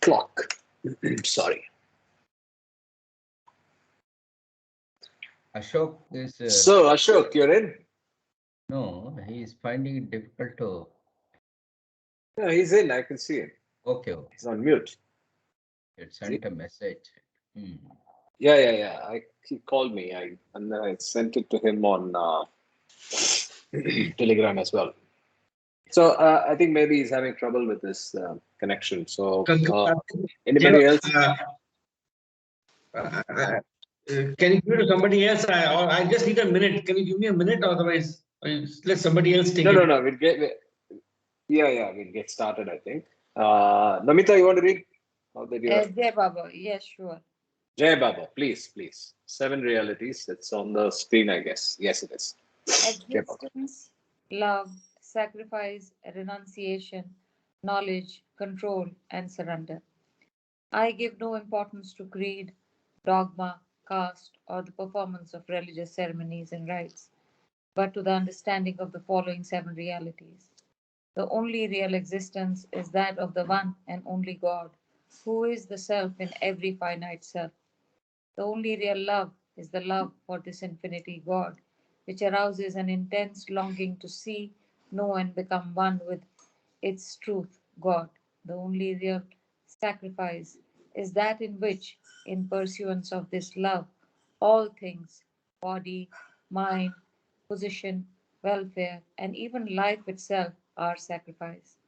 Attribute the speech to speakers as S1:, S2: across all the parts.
S1: clock. Sorry.
S2: Ashok is.
S1: So, Ashok, you're in?
S2: No, he is finding it difficult to.
S1: No, he's in. I can see him.
S2: Okay.
S1: He's on mute.
S2: It sent a message.
S1: Yeah. He called me. And then I sent it to him on Telegram as well. So I think maybe he's having trouble with this connection. So anybody else?
S3: Can you give it to somebody else? I just need a minute. Can you give me a minute? Otherwise, let somebody else take it.
S1: No. We'll get started, I think. Namita, you want to read?
S4: Jai Baba. Yes, sure.
S1: Jai Baba, please. 7 realities. It's on the screen, I guess. Yes, it is.
S4: Existence, love, sacrifice, renunciation, knowledge, control, and surrender. I give no importance to creed, dogma, caste, or the performance of religious ceremonies and rites, but to the understanding of the following 7 realities. The only real existence is that of the one and only God, who is the self in every finite self. The only real love is the love for this infinity God, which arouses an intense longing to see, know, and become one with its truth, God. The only real sacrifice is that in which, in pursuance of this love, all things, body, mind, position, welfare, and even life itself are sacrificed.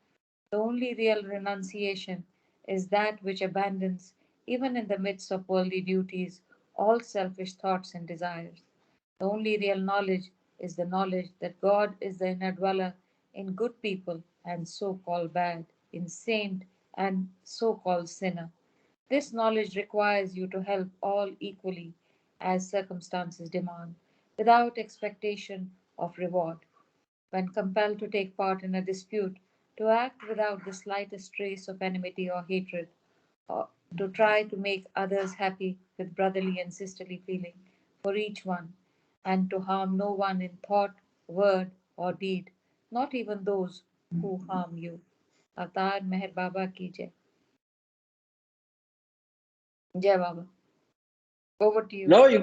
S4: The only real renunciation is that which abandons, even in the midst of worldly duties, all selfish thoughts and desires. The only real knowledge is the knowledge that God is the inner dweller in good people and so called bad, in saint and so called sinner. This knowledge requires you to help all equally as circumstances demand, without expectation of reward. When compelled to take part in a dispute, to act without the slightest trace of enmity or hatred, or to try to make others happy with brotherly and sisterly feeling for each one, and to harm no one in thought, word, or deed, not even those who harm you. Avatar Meher Baba ki Jai. Jai Baba. Over to you.
S1: No, you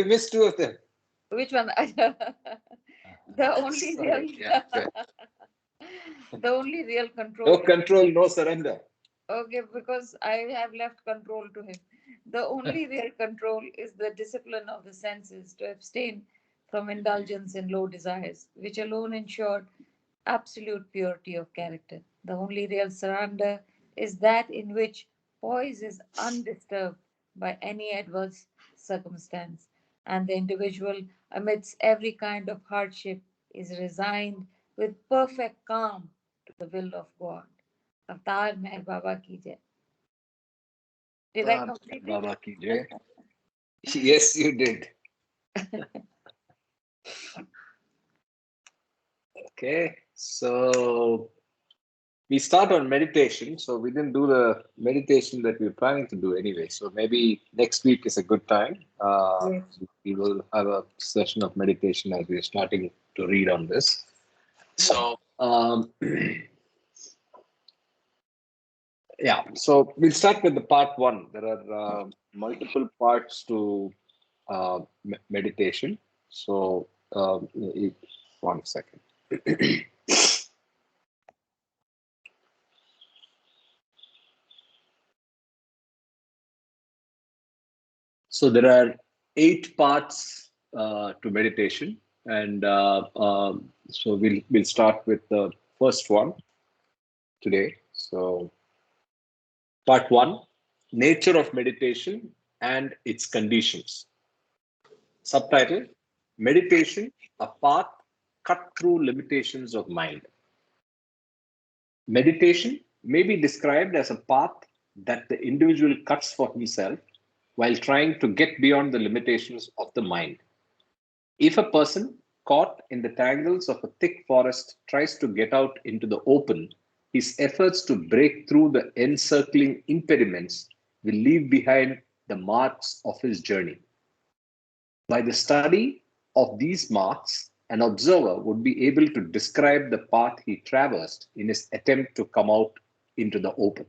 S1: missed 2 of them.
S4: Which one? The only
S1: Sorry.
S4: real, the only real control.
S1: No control, no surrender.
S4: Okay, because I have left control to him. The only real control is the discipline of the senses to abstain from indulgence in low desires, which alone ensure absolute purity of character. The only real surrender is that in which poise is undisturbed by any adverse circumstance, and the individual, amidst every kind of hardship, is resigned with perfect calm to the will of God. Avatar Meher Baba ki Jai. Did I complete it?
S1: Baba ki Jai. Yes, you did. Okay, so we start on meditation. So we didn't do the meditation that we were planning to do anyway. So maybe next week is a good time.
S4: Yes.
S1: We will have a session of meditation as we're starting to read on this. So yeah, so we'll start with the part 1. There are multiple parts to meditation. So 1 second. So there are 8 parts to meditation, and so we'll start with the first one today. So part 1, nature of meditation and its conditions. Subtitle: Meditation, a path cut through limitations of mind. Meditation may be described as a path that the individual cuts for himself while trying to get beyond the limitations of the mind. If a person caught in the tangles of a thick forest tries to get out into the open, his efforts to break through the encircling impediments will leave behind the marks of his journey. By the study of these marks, an observer would be able to describe the path he traversed in his attempt to come out into the open.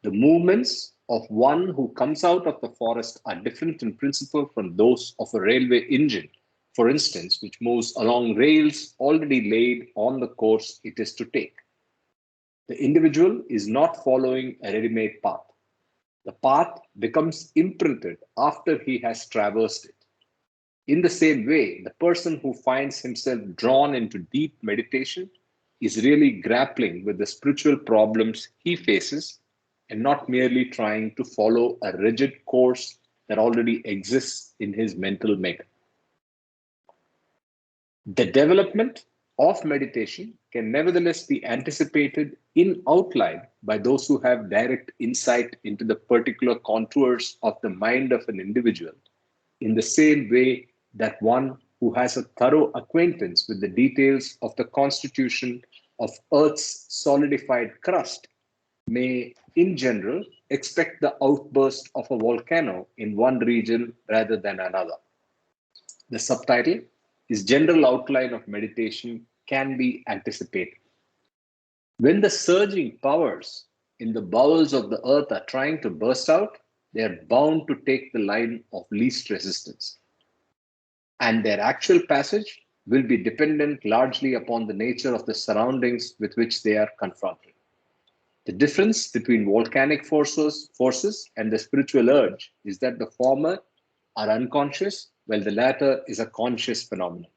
S1: The movements of one who comes out of the forest are different in principle from those of a railway engine, for instance, which moves along rails already laid on the course it is to take. The individual is not following a ready-made path. The path becomes imprinted after he has traversed it. In the same way, the person who finds himself drawn into deep meditation is really grappling with the spiritual problems he faces and not merely trying to follow a rigid course that already exists in his mental makeup. The development of meditation can nevertheless be anticipated in outline by those who have direct insight into the particular contours of the mind of an individual, in the same way that one who has a thorough acquaintance with the details of the constitution of Earth's solidified crust may, in general, expect the outburst of a volcano in one region rather than another. The subtitle is General Outline of Meditation Can Be Anticipated. When the surging powers in the bowels of the earth are trying to burst out, they are bound to take the line of least resistance. And their actual passage will be dependent largely upon the nature of the surroundings with which they are confronted. The difference between volcanic forces and the spiritual urge is that the former are unconscious, while the latter is a conscious phenomenon.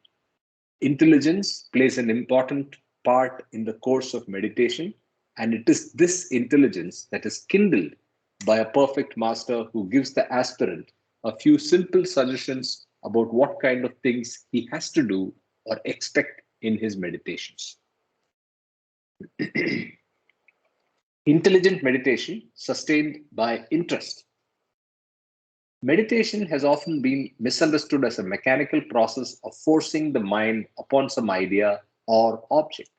S1: Intelligence plays an important part in the course of meditation, and it is this intelligence that is kindled by a perfect master who gives the aspirant a few simple suggestions about what kind of things he has to do or expect in his meditations. Intelligent meditation sustained by interest. Meditation has often been misunderstood as a mechanical process of forcing the mind upon some idea or object.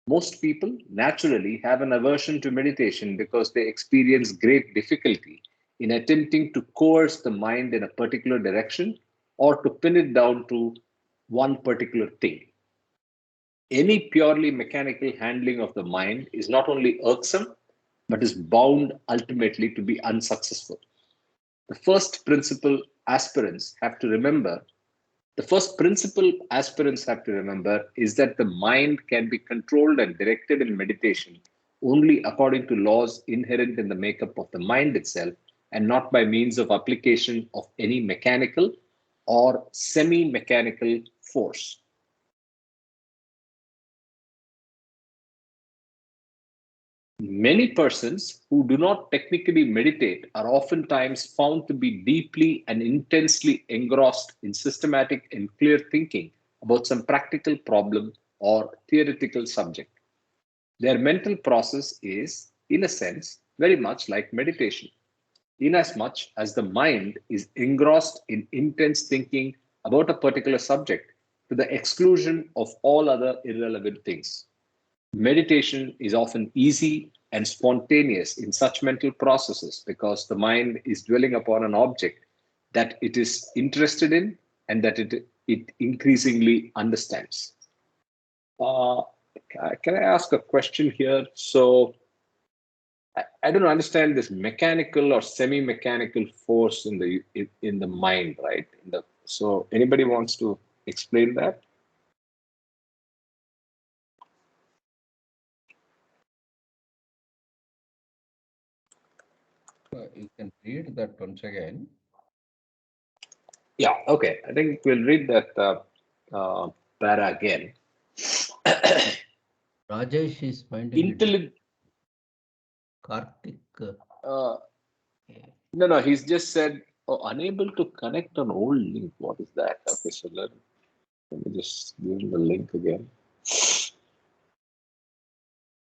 S1: Most people naturally have an aversion to meditation because they experience great difficulty in attempting to coerce the mind in a particular direction or to pin it down to one particular thing. Any purely mechanical handling of the mind is not only irksome, but is bound ultimately to be unsuccessful. The first principle aspirants have to remember is that the mind can be controlled and directed in meditation only according to laws inherent in the makeup of the mind itself and not by means of application of any mechanical or semi-mechanical force. Many persons who do not technically meditate are oftentimes found to be deeply and intensely engrossed in systematic and clear thinking about some practical problem or theoretical subject. Their mental process is, in a sense, very much like meditation, inasmuch as the mind is engrossed in intense thinking about a particular subject to the exclusion of all other irrelevant things. Meditation is often easy and spontaneous in such mental processes because the mind is dwelling upon an object that it is interested in and that it increasingly understands. Can I ask a question here? So I don't understand this mechanical or semi-mechanical force in the mind, right? So anybody wants to explain that?
S2: You can read that once again.
S1: Yeah, okay. I think we'll read that para again.
S2: Rajesh is finding it. Karthik.
S1: No, he's just said, unable to connect on old link. What is that? Okay, so let me just give him the link again.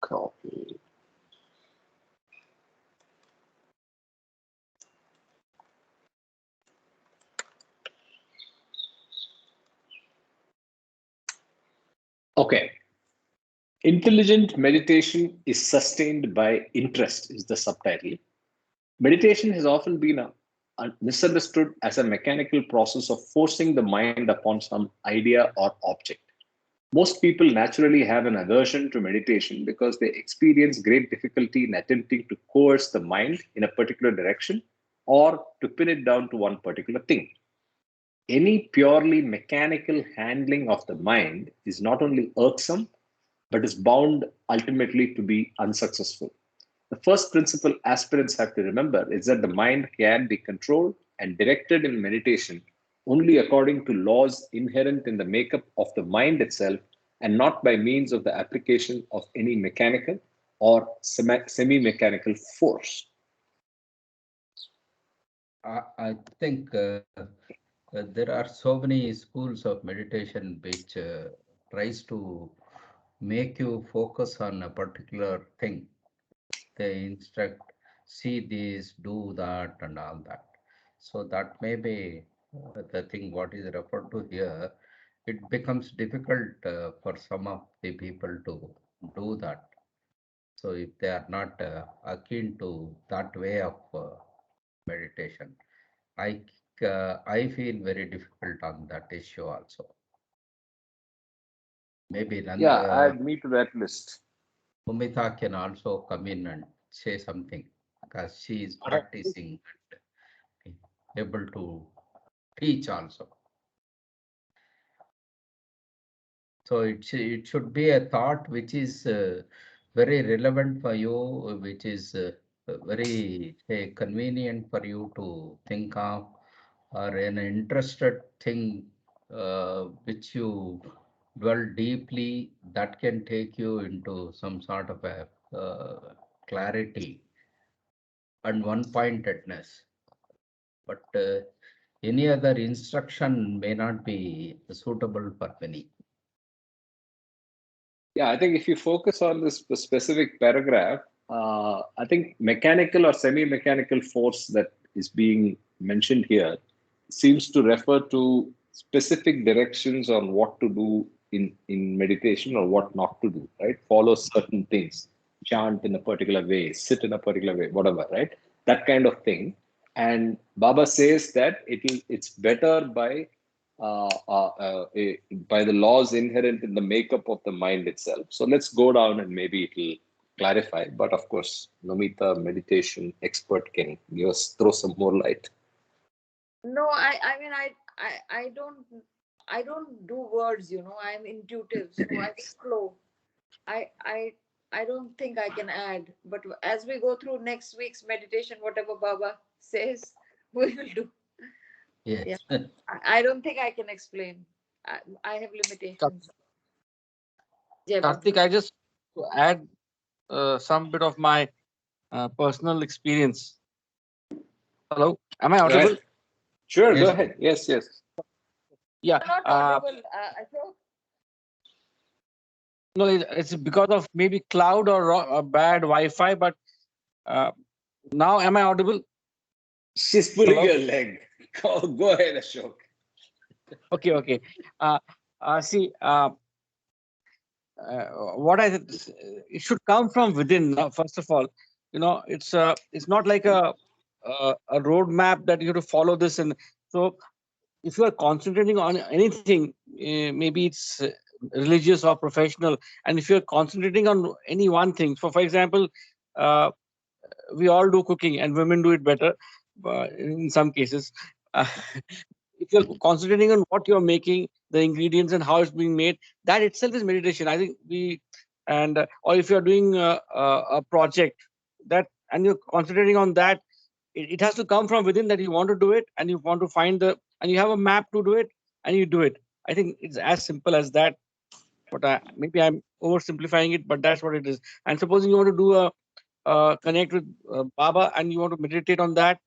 S1: Copy. Okay. Intelligent meditation is sustained by interest, is the subtitle. Meditation has often been misunderstood as a mechanical process of forcing the mind upon some idea or object. Most people naturally have an aversion to meditation because they experience great difficulty in attempting to coerce the mind in a particular direction or to pin it down to one particular thing. Any purely mechanical handling of the mind is not only irksome, but is bound ultimately to be unsuccessful. The first principle aspirants have to remember is that the mind can be controlled and directed in meditation only according to laws inherent in the makeup of the mind itself and not by means of the application of any mechanical or semi mechanical force.
S2: I think there are so many schools of meditation which tries to make you focus on a particular thing. They instruct, see this, do that, and all that. So that may be the thing what is referred to here. It becomes difficult for some of the people to do that. So if they are not akin to that way of meditation, I I feel very difficult on that issue also. Maybe
S1: Yeah, add me to that list.
S2: Umita can also come in and say something because she is practicing and able to teach also. So it should be a thought which is very relevant for you, which is very convenient for you to think of, or an interested thing which you dwell deeply, that can take you into some sort of a clarity and one-pointedness. But any other instruction may not be suitable for many.
S1: Yeah, I think if you focus on this specific paragraph, I think mechanical or semi-mechanical force that is being mentioned here seems to refer to specific directions on what to do in meditation or what not to do, right? Follow certain things, chant in a particular way, sit in a particular way, whatever, right? That kind of thing. And Baba says that it's better by the laws inherent in the makeup of the mind itself. So let's go down and maybe it will clarify. But of course, Nomita, meditation expert, can give us throw some more light.
S4: No, I mean, I don't do words, I'm intuitive, so I just flow. I, I, I don't think I can add, but as we go through next week's meditation, whatever Baba says, we will do. Yeah,
S2: Yes.
S4: I don't think I can explain. I have limitations. Jai Baba.
S3: Karthik, I just to add some bit of my personal experience. Hello, am I audible?
S1: Right. Sure,
S2: Yes.
S1: go ahead. Yes, yes.
S3: Yeah.
S4: You're not audible, Ashok.
S3: No, it's because of maybe cloud or bad Wi-Fi. But now, am I audible?
S1: She's pulling
S3: Hello?
S1: her leg. Go ahead, Ashok.
S3: Okay, okay. See, what it should come from within. First of all, it's not like a roadmap that you have to follow this. And so, if you are concentrating on anything, maybe it's religious or professional, and if you're concentrating on any one thing, for example, uh, we all do cooking, and women do it better in some cases. Uh, if you're concentrating on what you're making, the ingredients and how it's being made, that itself is meditation. I think or if you're doing a project and you're concentrating on that, it has to come from within that you want to do it, and you want to and you have a map to do it, and you do it. I think it's as simple as that. But maybe I'm oversimplifying it, but that's what it is. And supposing you want to do connect with Baba and you want to meditate on that,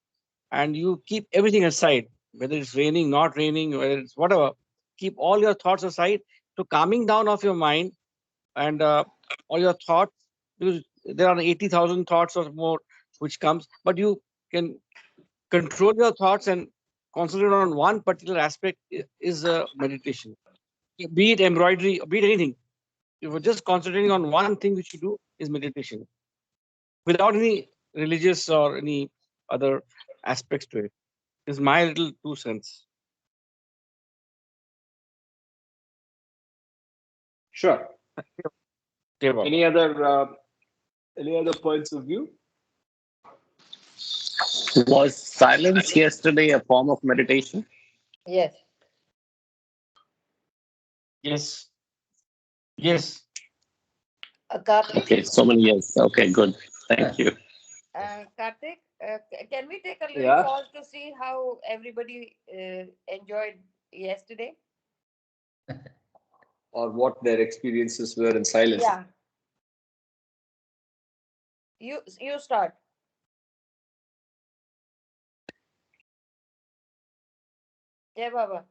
S3: and you keep everything aside, whether it's raining, not raining, whether it's whatever, keep all your thoughts aside to calming down of your mind and all your thoughts, because there are 80,000 thoughts or more which comes, but you can control your thoughts and concentrate on one particular aspect is meditation. Be it embroidery, be it anything. If you're just concentrating on one thing which you do is meditation, without any religious or any other aspects to it. Is my little 2 cents.
S1: Sure.
S3: Okay, Baba.
S1: Any other points of view?
S5: Was silence yesterday a form of meditation?
S4: Yes.
S3: Yes. Yes.
S4: Karthik,
S5: Okay, so many years. Okay, good. Thank you.
S4: Karthik, can we take a little
S1: Yeah.
S4: pause to see how everybody enjoyed yesterday?
S1: Or what their experiences were in silence?
S4: Yeah. You start. Yeah, Baba.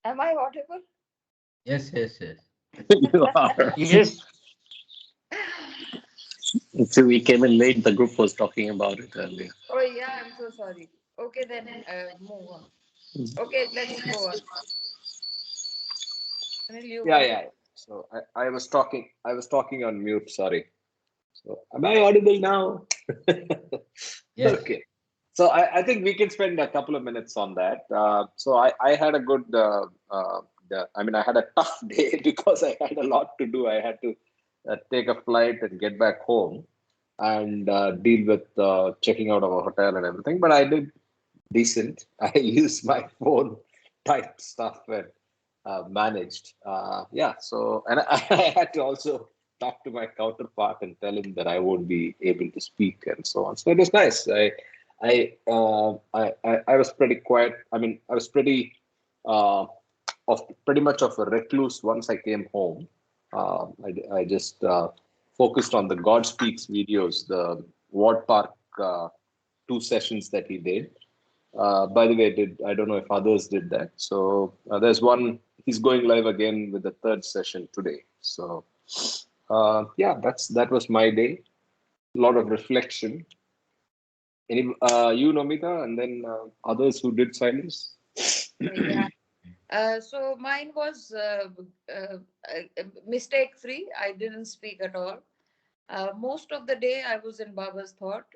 S4: Am I audible?
S2: Yes, yes, yes.
S5: You are.
S3: Yes.
S5: So we came in late. The group was talking about it earlier.
S4: Oh yeah, I'm so sorry. Okay, then move on. Okay, let's go on. Anil, you
S1: Yeah,
S4: want to?
S1: yeah. So I was talking. I was talking on mute. Sorry. So am I audible now?
S2: Yes.
S1: Okay. So I think we can spend a couple of minutes on that. So I had a good. I mean, I had a tough day because I had a lot to do. I had to take a flight and get back home and deal with checking out of a hotel and everything. But I did decent. I used my phone, typed stuff, and managed. Yeah. So, and I had to also talk to my counterpart and tell him that I won't be able to speak and so on. So it was nice. I was pretty quiet. I mean, I was pretty much of a recluse once I came home. I just focused on the God Speaks videos, the Ward Park 2 sessions that he did. By the way, I don't know if others did that. So there's one. He's going live again with the third session today. So yeah, that was my day. A lot of reflection. You, Nomita, and then others who did silence.
S4: Yeah. So mine was mistake free. I didn't speak at all. Most of the day I was in Baba's thought.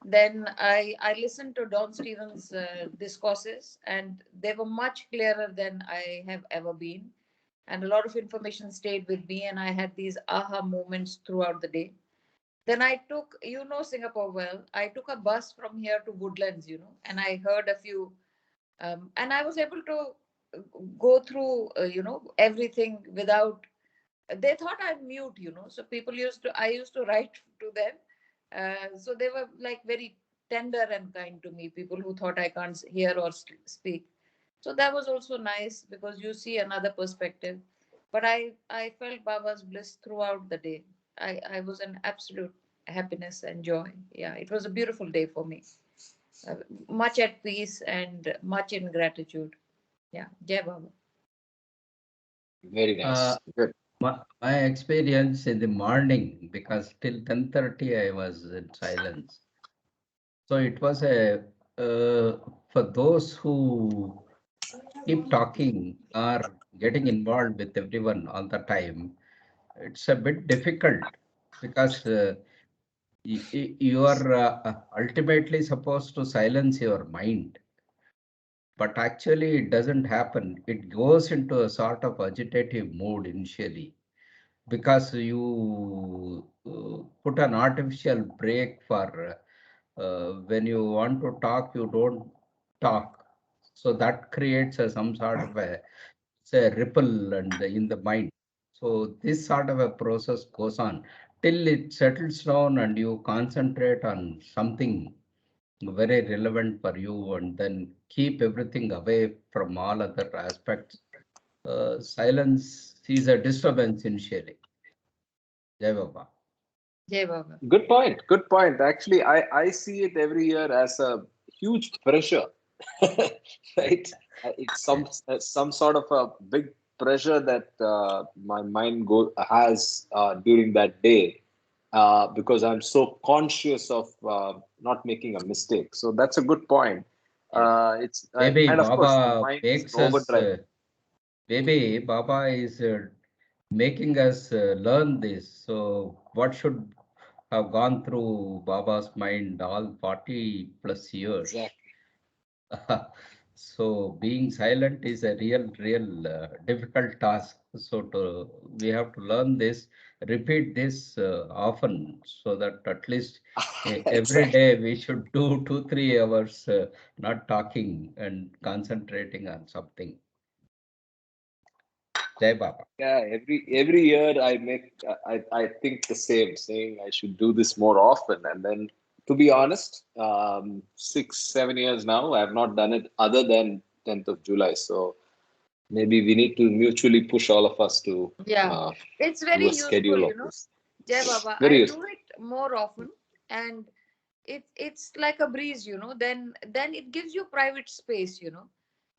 S4: Then I listened to Don Stevens' discourses, and they were much clearer than I have ever been. And a lot of information stayed with me, and I had these aha moments throughout the day. Then I took, Singapore well. I took a bus from here to Woodlands, and I heard a few, and I was able to go through, everything without. They thought I'm mute, So people I used to write to them. So they were like very tender and kind to me, people who thought I can't hear or speak. So that was also nice because you see another perspective. But I felt Baba's bliss throughout the day. I was an absolute happiness and joy. Yeah, it was a beautiful day for me. Uh, Much at peace and much in gratitude. Yeah, Jai Baba.
S1: Very
S2: Uh,
S1: nice. Good.
S2: my experience in the morning, because till 10:30 I was in silence. So it was for those who keep talking or getting involved with everyone all the time, it's a bit difficult because you are ultimately supposed to silence your mind, but actually it doesn't happen. It goes into a sort of agitative mood initially because you put an artificial break for when you want to talk, you don't talk. So that creates some sort of a say ripple and in the mind. So this sort of a process goes on till it settles down and you concentrate on something very relevant for you and then keep everything away from all other aspects. Silence is a disturbance initially. Jai Baba.
S4: Jai Baba.
S1: Good point. Good point. Actually, I see it every year as a huge pressure, right? It's some sort of a big pressure that my mind has during that day because I'm so conscious of not making a mistake. So that's a good point.
S2: Yes.
S1: It's
S2: Maybe
S1: and of course the
S2: Baba
S1: mind is in
S2: makes us,
S1: overdrive.
S2: maybe Baba is making us learn this. So, what should have gone through Baba's mind all 40 plus years?
S1: Exactly.
S2: So being silent is a real difficult task. So we have to learn this, repeat this often, so that at least every
S1: Exactly.
S2: day we should do 2 3 hours not talking and concentrating on something. Jai Baba.
S1: Yeah, every year I think the same, saying I should do this more often. And then, to be honest, 6 7 years now, I have not done it other than 10th of July. So maybe we need to mutually push all of us to
S4: Yeah,
S1: uh,
S4: it's
S1: do
S4: very
S1: a
S4: useful,
S1: schedule of
S4: you know.
S1: this.
S4: Jai Baba,
S1: Very
S4: I do
S1: useful.
S4: it more often, and it's like a breeze, you know. Then it gives you private space, you know.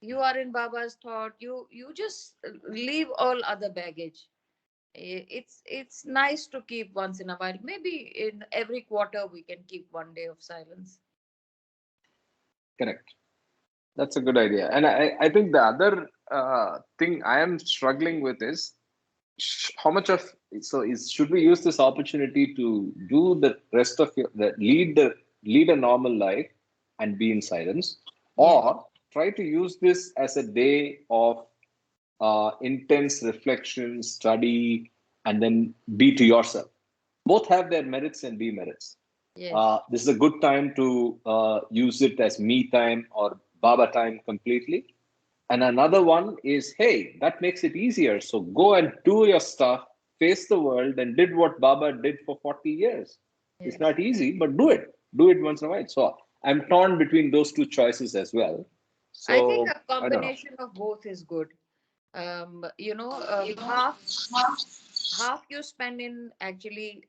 S4: You are in Baba's thought. You just leave all other baggage. It's nice to keep once in a while. Maybe in every quarter we can keep one day of silence.
S1: Correct. That's a good idea. And I think the other thing I am struggling with is how much of so is should we use this opportunity to do the rest of your lead a normal life and be in silence,
S4: Yes,
S1: or try to use this as a day of intense reflection, study, and then be to yourself. Both have their merits and demerits.
S4: yes,
S1: This is a good time to use it as me time or Baba time completely. And another one is, hey, that makes it easier. So go and do your stuff, face the world, and did what Baba did for 40 years. It's
S4: yes.
S1: not easy, but do it. Do it once in a while. So I'm torn between those two choices as well.
S4: I think
S1: So
S4: a
S1: I don't know.
S4: combination of both is good. You know, half you spend in actually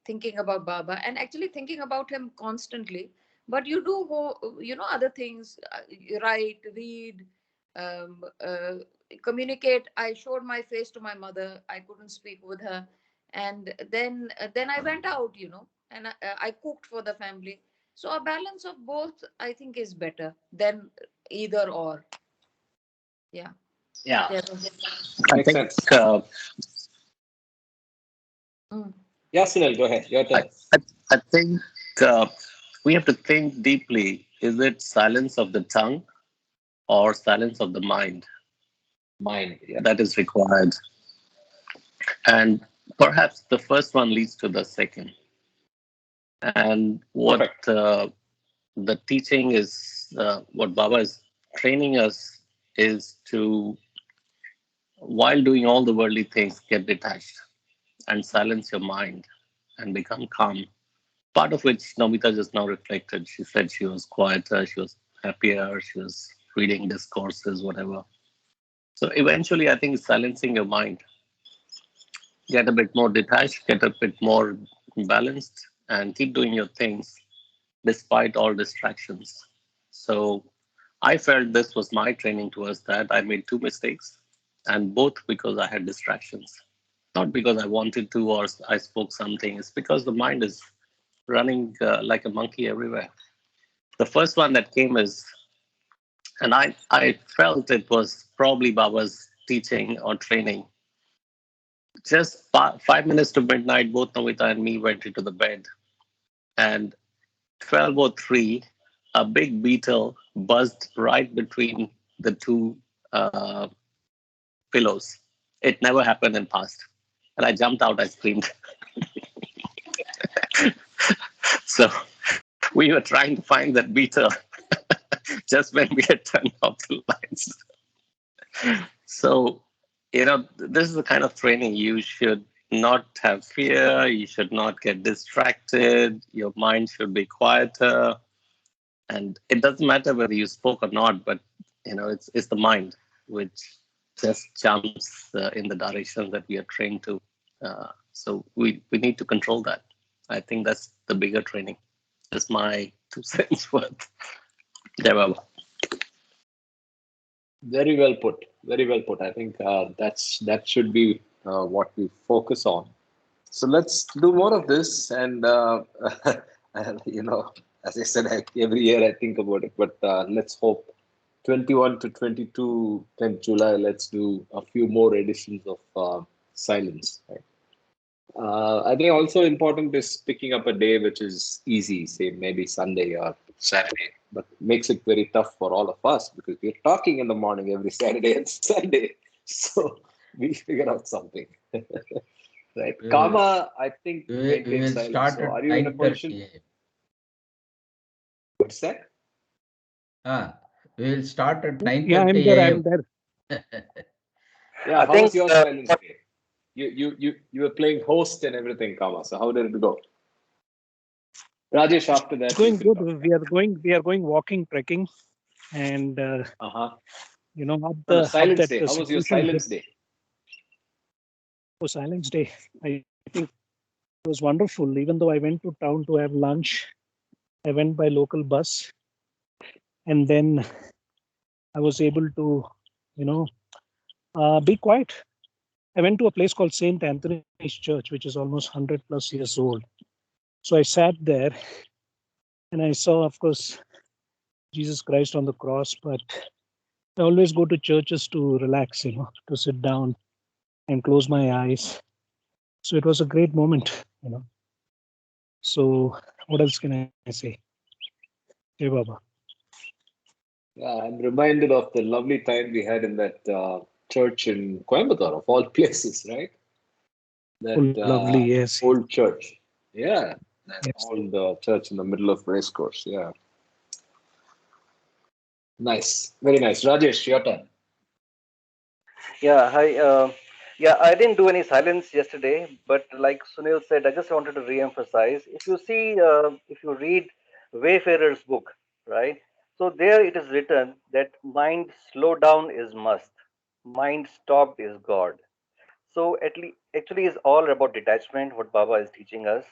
S4: thinking about Baba and actually thinking about him constantly. But you do, you know, other things, you write, read, um, uh, communicate. I showed my face to my mother. I couldn't speak with her. And then I went out, you know, and I cooked for the family. So a balance of both, I think, is better than either or. Yeah.
S1: Yeah,
S4: Yeah.
S5: I
S1: makes
S5: think
S1: sense.
S4: Mm.
S1: Yeah, Sunil, go ahead. Your
S5: I,
S1: turn.
S5: I, I think uh, we have to think deeply. Is it silence of the tongue or silence of the mind
S1: Mind. Yeah.
S5: that is required? And perhaps the first one leads to the second. And what
S1: Perfect.
S5: the teaching is, what Baba is training us is to, while doing all the worldly things, get detached and silence your mind and become calm. Part of which Namita just now reflected. She said she was quieter, she was happier, she was reading discourses, whatever. So eventually, I think silencing your mind, get a bit more detached, get a bit more balanced, and keep doing your things despite all distractions. So I felt this was my training towards that. I made two mistakes, and both because I had distractions. Not because I wanted to or I spoke something, it's because the mind is running like a monkey everywhere. The first one that came is, and I felt it was probably Baba's teaching or training. Just 5 minutes to midnight, both Namita and me went into the bed. And 12:03, a big beetle buzzed right between the two uh, pillows. It never happened in past. And I jumped out, I screamed. So we were trying to find that beetle just when we had turned off the lights. So, this is the kind of training you should not have fear, you should not get distracted, your mind should be quieter. And it doesn't matter whether you spoke or not, but it's the mind which just jumps in the direction that we are trained to. So we need to control that. I think that's the bigger training. That's my 2 cents worth. Jai Baba.
S1: Very well put. Very well put. I think that should be what we focus on. So let's do more of this. And as I said, every year I think about it. But let's hope 21 to 22, 10th July. Let's do a few more editions of silence. Right? I think also important is picking up a day which is easy. Say maybe Sunday or Saturday. but makes it very tough for all of us because we're talking in the morning every Saturday and Sunday. So we figure out something. Right.
S2: We will,
S1: Kama, I think,
S2: we
S1: maintains
S2: will
S1: silence.
S2: start
S1: So
S2: at
S1: are you in a
S2: 9:30
S1: position?
S2: a.m.
S1: What's that?
S2: We will start at
S3: Yeah,
S2: 9:30
S3: I'm there. I'm
S2: a.m.
S3: there.
S1: Yeah,
S5: I
S1: how was
S5: think
S1: your silence day? You were playing host and everything, Kama. So how did it go? Rajesh, after
S3: It's
S1: that you
S3: going
S1: can
S3: good.
S1: talk.
S3: We are going walking, trekking, and
S1: Uh-huh.
S3: up
S1: No,
S3: up
S1: silence
S3: that
S1: day. How was your
S3: seclusion
S1: silence day?
S3: for Silence Day. I think it was wonderful. Even though I went to town to have lunch, I went by local bus, and then I was able to, you know, be quiet. I went to a place called Saint Anthony's Church, which is almost 100 plus years old. So I sat there and I saw, of course, Jesus Christ on the cross. But I always go to churches to relax, to sit down and close my eyes. So it was a great moment. So what else can I say? Hey, Baba.
S1: Yeah, I'm reminded of the lovely time we had in that church in Coimbatore, of all places, right? That
S3: Oh, lovely. Yes.
S1: old church. Yeah, that
S3: Yes.
S1: old church in the middle of racecourse. Yeah, nice, very nice. Rajesh, your turn.
S6: Yeah, hi. Yeah, I didn't do any silence yesterday, but like Sunil said, I just wanted to re-emphasize. If you see, if you read Wayfarer's book, right? So there it is written that mind slow down is must, mind stop is God. So at least actually is all about detachment. What Baba is teaching us,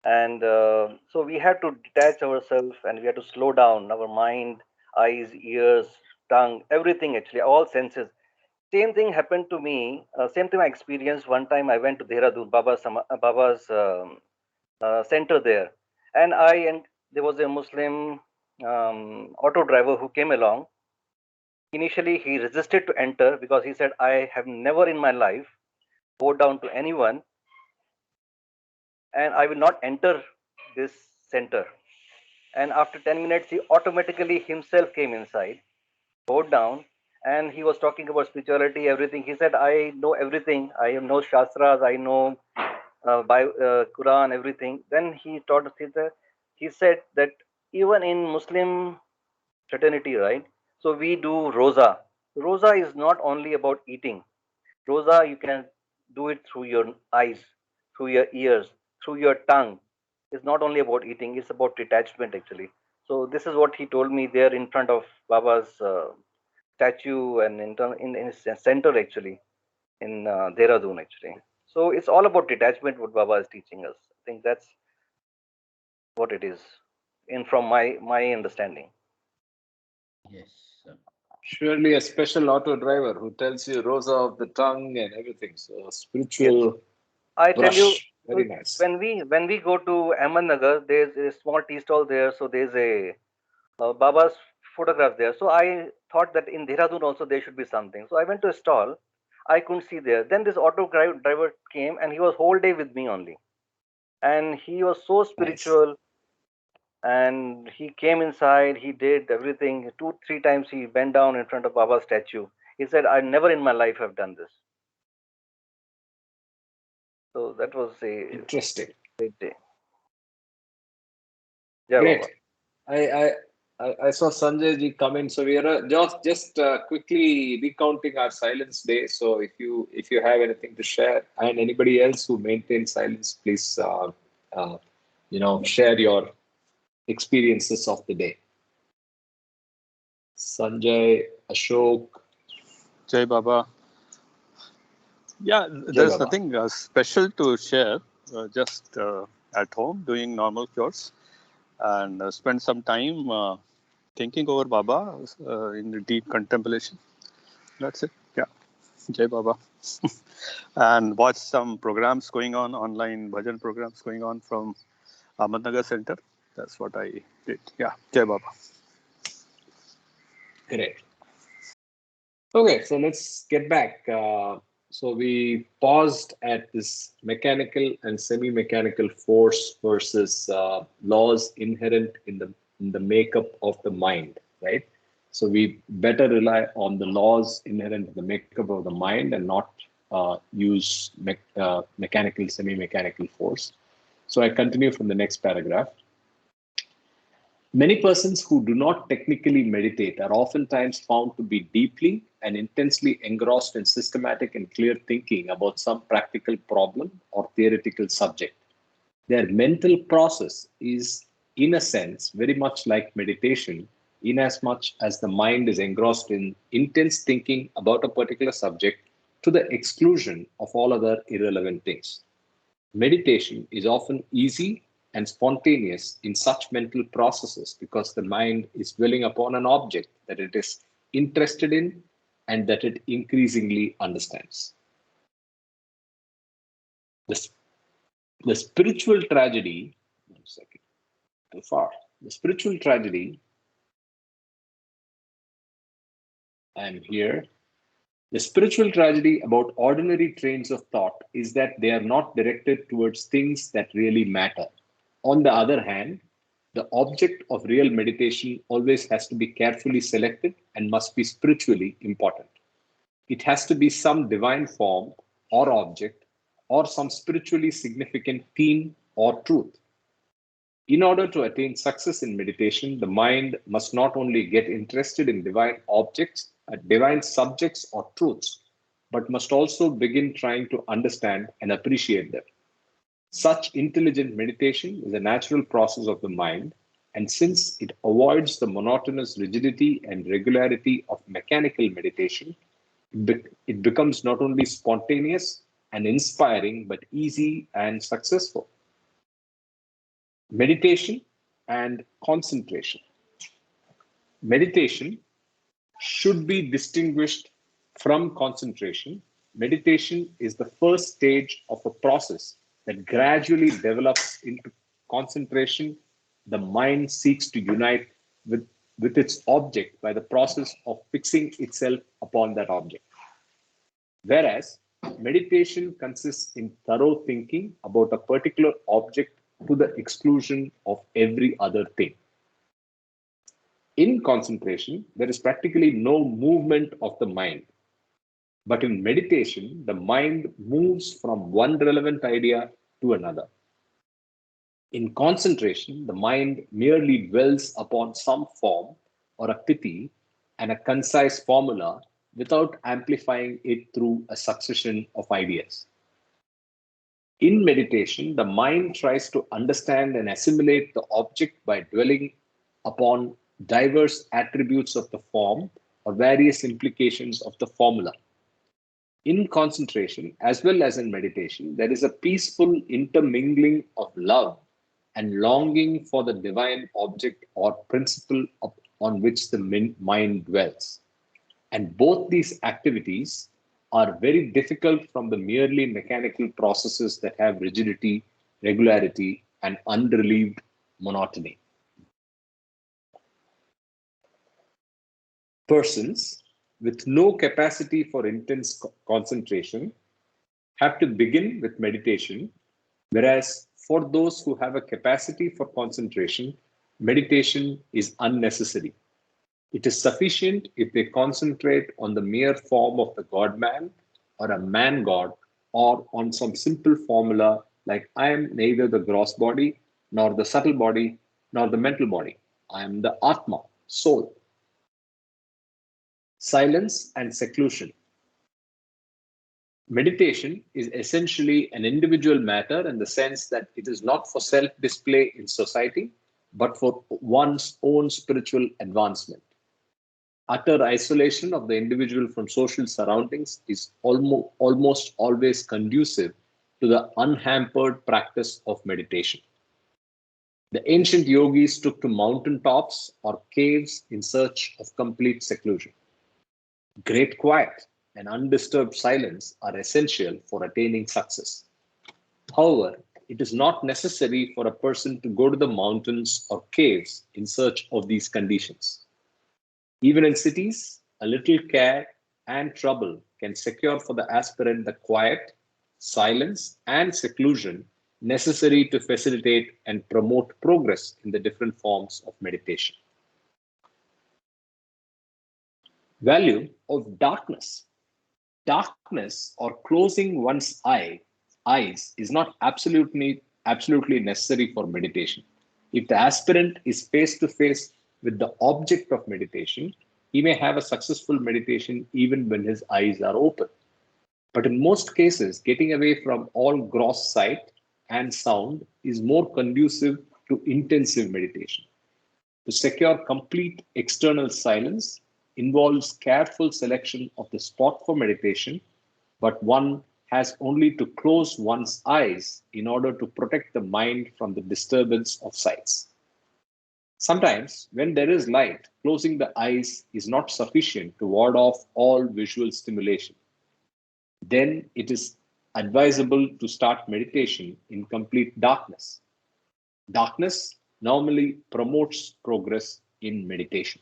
S6: and so we have to detach ourselves, and we have to slow down our mind, eyes, ears, tongue, everything. Actually, all senses. Same thing happened to me. Same thing I experienced one time. I went to Dehradun, Baba's center there, and there was a Muslim auto driver who came along. Initially, he resisted to enter because he said, "I have never in my life bowed down to anyone, and I will not enter this center." And after 10 minutes, he automatically himself came inside, bowed down, and he was talking about spirituality, everything. He said, "I know everything. I know Shastras, I know Quran, everything." Then he taught us, he said that even in Muslim fraternity, right? So we do Rosa. Rosa is not only about eating. Rosa, you can do it through your eyes, through your ears, through your tongue. It's not only about eating, it's about detachment actually. So this is what he told me there in front of Baba's statue and in his center actually in Dehradun actually. So it's all about detachment what Baba is teaching us. I think that's what it is in from my understanding.
S2: Yes.
S1: Surely a special auto driver who tells you Rosa of the tongue and everything. So
S6: Yes.
S1: spiritual
S6: I tell you,
S1: brush. Very nice.
S6: when we go to Ahmed Nagar, there's a small tea stall there. So there's a Baba's photograph there. So I thought that in Dehradun also there should be something. So I went to a stall. I couldn't see there. Then this driver came and he was whole day with me only. And he was so
S1: Nice.
S6: spiritual. And he came inside. He did everything. Two, three times he bent down in front of Baba's statue. He said, "I never in my life have done this." So that was a
S1: Interesting.
S6: great day. Jai
S1: Great.
S6: Baba.
S1: I saw Sanjay ji come in. So we are just quickly recounting our silence day. So if you have anything to share, and anybody else who maintains silence, please uh, share your experiences of the day. Sanjay, Ashok,
S7: Jai Baba. Yeah,
S1: Jai
S7: there's
S1: Baba.
S7: nothing special to share. Just at home doing normal chores and spend some time thinking over Baba in the deep contemplation. That's it. Yeah. Jai Baba. And watch some programs going on, online bhajan programs going on from Ahmednagar Center. That's what I did. Yeah. Jai Baba.
S1: Great. Okay, so let's get back. So we paused at this mechanical and semi-mechanical force versus laws inherent in the in the makeup of the mind, right? So we better rely on the laws inherent in the makeup of the mind and not use mechanical, semi-mechanical force. So I continue from the next paragraph. Many persons who do not technically meditate are oftentimes found to be deeply and intensely engrossed in systematic and clear thinking about some practical problem or theoretical subject. Their mental process is, in a sense, very much like meditation, inasmuch as the mind is engrossed in intense thinking about a particular subject to the exclusion of all other irrelevant things. Meditation is often easy and spontaneous in such mental processes because the mind is dwelling upon an object that it is interested in and that it increasingly understands. The, the spiritual tragedy, one second, too far. The spiritual tragedy, I'm here. The spiritual tragedy about ordinary trains of thought is that they are not directed towards things that really matter. On the other hand, the object of real meditation always has to be carefully selected and must be spiritually important. It has to be some divine form or object or some spiritually significant theme or truth. In order to attain success in meditation, the mind must not only get interested in divine objects, divine subjects or truths, but must also begin trying to understand and appreciate them. Such intelligent meditation is a natural process of the mind, and since it avoids the monotonous rigidity and regularity of mechanical meditation, it becomes not only spontaneous and inspiring, but easy and successful. Meditation and concentration. Meditation should be distinguished from concentration. Meditation is the first stage of a process that gradually develops into concentration. The mind seeks to unite with its object by the process of fixing itself upon that object. Whereas meditation consists in thorough thinking about a particular object to the exclusion of every other thing. In concentration, there is practically no movement of the mind. But in meditation, the mind moves from one relevant idea to another. In concentration, the mind merely dwells upon some form or a pithy and a concise formula without amplifying it through a succession of ideas. In meditation, the mind tries to understand and assimilate the object by dwelling upon diverse attributes of the form or various implications of the formula. In concentration, as well as in meditation, there is a peaceful intermingling of love and longing for the divine object or principle on which the mind dwells. And both these activities are very difficult from the merely mechanical processes that have rigidity, regularity, and unrelieved monotony. Persons with no capacity for intense concentration have to begin with meditation, whereas for those who have a capacity for concentration, meditation is unnecessary. It is sufficient if they concentrate on the mere form of the God-man or a man-God, or on some simple formula like I am neither the gross body, nor the subtle body, nor the mental body. I am the Atma, soul. Silence and seclusion. Meditation is essentially an individual matter in the sense that it is not for self-display in society, but for one's own spiritual advancement. Utter isolation of the individual from social surroundings is almost always conducive to the unhampered practice of meditation. The ancient yogis took to mountain tops or caves in search of complete seclusion. Great quiet and undisturbed silence are essential for attaining success. However, it is not necessary for a person to go to the mountains or caves in search of these conditions. Even in cities, a little care and trouble can secure for the aspirant the quiet, silence, and seclusion necessary to facilitate and promote progress in the different forms of meditation. Value of darkness. Darkness or closing one's eyes is not absolutely necessary for meditation. If the aspirant is face to face with the object of meditation, he may have a successful meditation even when his eyes are open. But in most cases, getting away from all gross sight and sound is more conducive to intensive meditation. To secure complete external silence involves careful selection of the spot for meditation, but one has only to close one's eyes in order to protect the mind from the disturbance of sights. Sometimes, when there is light, closing the eyes is not sufficient to ward off all visual stimulation. Then it is advisable to start meditation in complete darkness. Darkness normally promotes progress in meditation.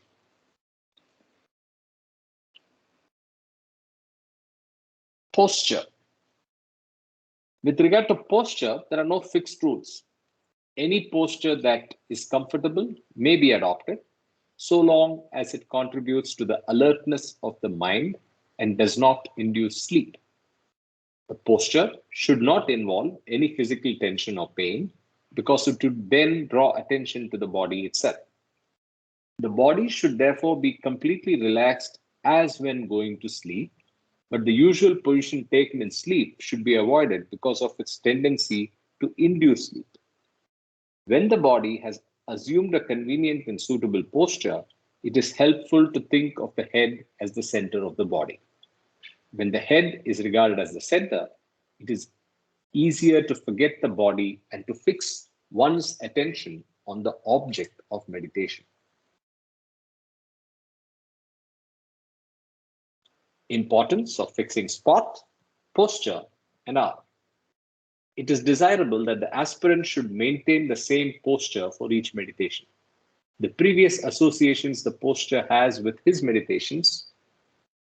S1: Posture. With regard to posture, there are no fixed rules. Any posture that is comfortable may be adopted, so long as it contributes to the alertness of the mind and does not induce sleep. The posture should not involve any physical tension or pain, because it would then draw attention to the body itself. The body should therefore be completely relaxed as when going to sleep, but the usual position taken in sleep should be avoided because of its tendency to induce sleep. When the body has assumed a convenient and suitable posture, it is helpful to think of the head as the center of the body. When the head is regarded as the center, it is easier to forget the body and to fix one's attention on the object of meditation. Importance of fixing spot, posture, and hour. It is desirable that the aspirant should maintain the same posture for each meditation. The previous associations the posture has with his meditations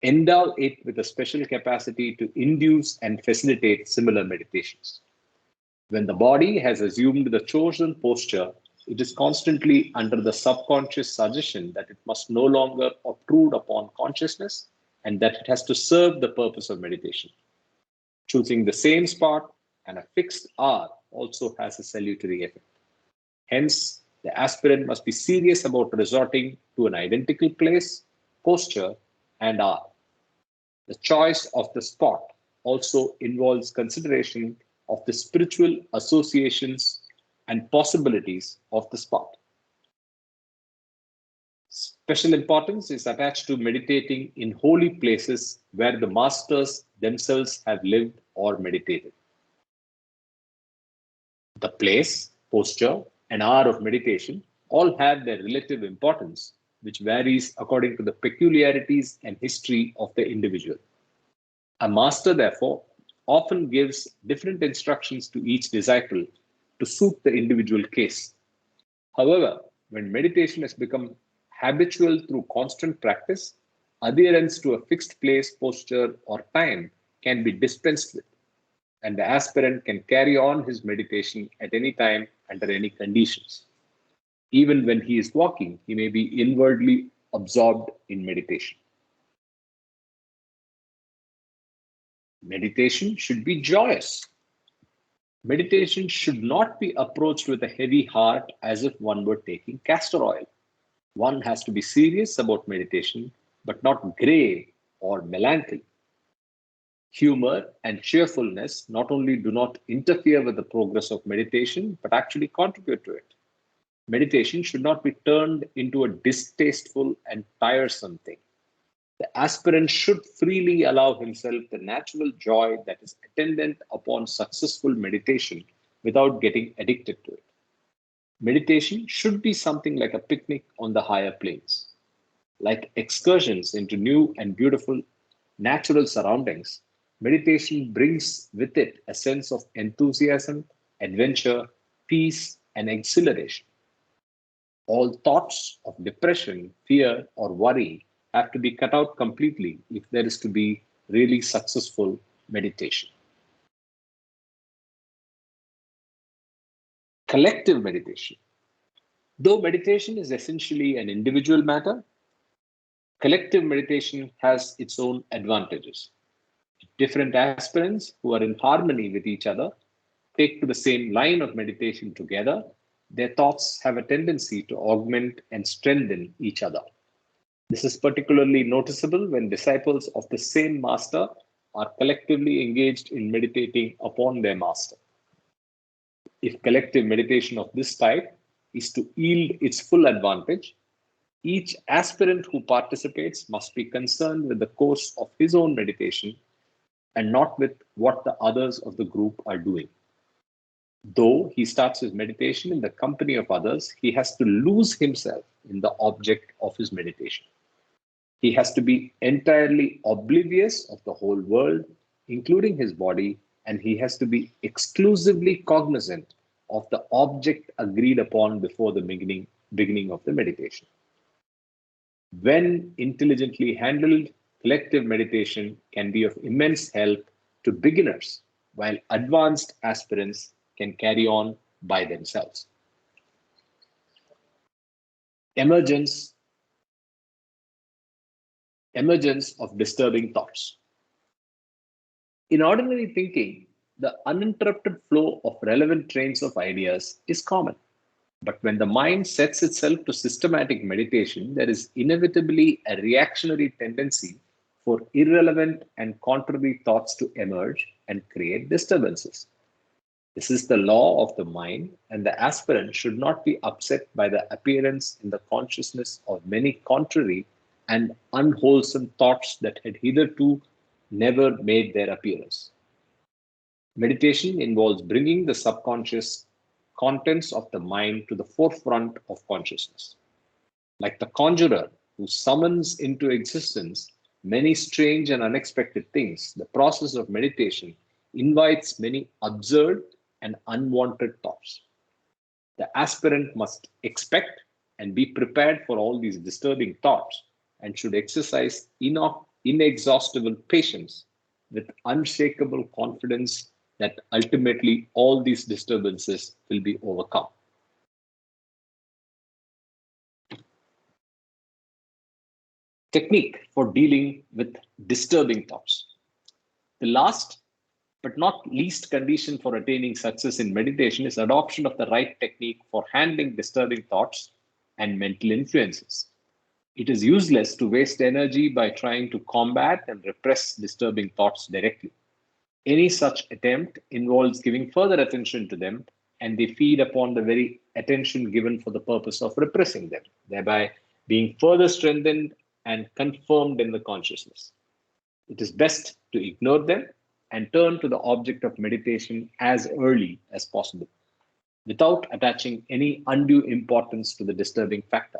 S1: endow it with a special capacity to induce and facilitate similar meditations. When the body has assumed the chosen posture, it is constantly under the subconscious suggestion that it must no longer obtrude upon consciousness and that it has to serve the purpose of meditation. Choosing the same spot and a fixed hour also has a salutary effect. Hence, the aspirant must be serious about resorting to an identical place, posture, and hour. The choice of the spot also involves consideration of the spiritual associations and possibilities of the spot. Special importance is attached to meditating in holy places where the masters themselves have lived or meditated. The place, posture, and hour of meditation all have their relative importance, which varies according to the peculiarities and history of the individual. A master, therefore, often gives different instructions to each disciple to suit the individual case. However, when meditation has become habitual through constant practice, adherence to a fixed place, posture, or time can be dispensed with, and the aspirant can carry on his meditation at any time under any conditions. Even when he is walking, he may be inwardly absorbed in meditation. Meditation should be joyous. Meditation should not be approached with a heavy heart as if one were taking castor oil. One has to be serious about meditation, but not grave or melancholy. Humor and cheerfulness not only do not interfere with the progress of meditation, but actually contribute to it. Meditation should not be turned into a distasteful and tiresome thing. The aspirant should freely allow himself the natural joy that is attendant upon successful meditation without getting addicted to it. Meditation should be something like a picnic on the higher plains. Like excursions into new and beautiful natural surroundings, meditation brings with it a sense of enthusiasm, adventure, peace, and exhilaration. All thoughts of depression, fear, or worry have to be cut out completely if there is to be really successful meditation. collective meditation. Though meditation is essentially an individual matter, collective meditation has its own advantages. Different aspirants who are in harmony with each other take to the same line of meditation together, their thoughts have a tendency to augment and strengthen each other. This is particularly noticeable when disciples of the same master are collectively engaged in meditating upon their master. If collective meditation of this type is to yield its full advantage, each aspirant who participates must be concerned with the course of his own meditation and not with what the others of the group are doing. Though he starts his meditation in the company of others, he has to lose himself in the object of his meditation. He has to be entirely oblivious of the whole world, including his body, and he has to be exclusively cognizant of the object agreed upon before the beginning of the meditation. When intelligently handled, collective meditation can be of immense help to beginners, while advanced aspirants can carry on by themselves. Emergence of disturbing thoughts. In ordinary thinking, the uninterrupted flow of relevant trains of ideas is common. But when the mind sets itself to systematic meditation, there is inevitably a reactionary tendency for irrelevant and contrary thoughts to emerge and create disturbances. This is the law of the mind, and the aspirant should not be upset by the appearance in the consciousness of many contrary and unwholesome thoughts that had hitherto never made their appearance. Meditation involves bringing the subconscious contents of the mind to the forefront of consciousness. Like the conjurer who summons into existence many strange and unexpected things, the process of meditation invites many absurd and unwanted thoughts. The aspirant must expect and be prepared for all these disturbing thoughts and should exercise inexhaustible patience with unshakable confidence that ultimately all these disturbances will be overcome. Technique for dealing with disturbing thoughts. The last but not least condition for attaining success in meditation is adoption of the right technique for handling disturbing thoughts and mental influences. It is useless to waste energy by trying to combat and repress disturbing thoughts directly. Any such attempt involves giving further attention to them, and they feed upon the very attention given for the purpose of repressing them, thereby being further strengthened and confirmed in the consciousness. It is best to ignore them and turn to the object of meditation as early as possible, without attaching any undue importance to the disturbing factor.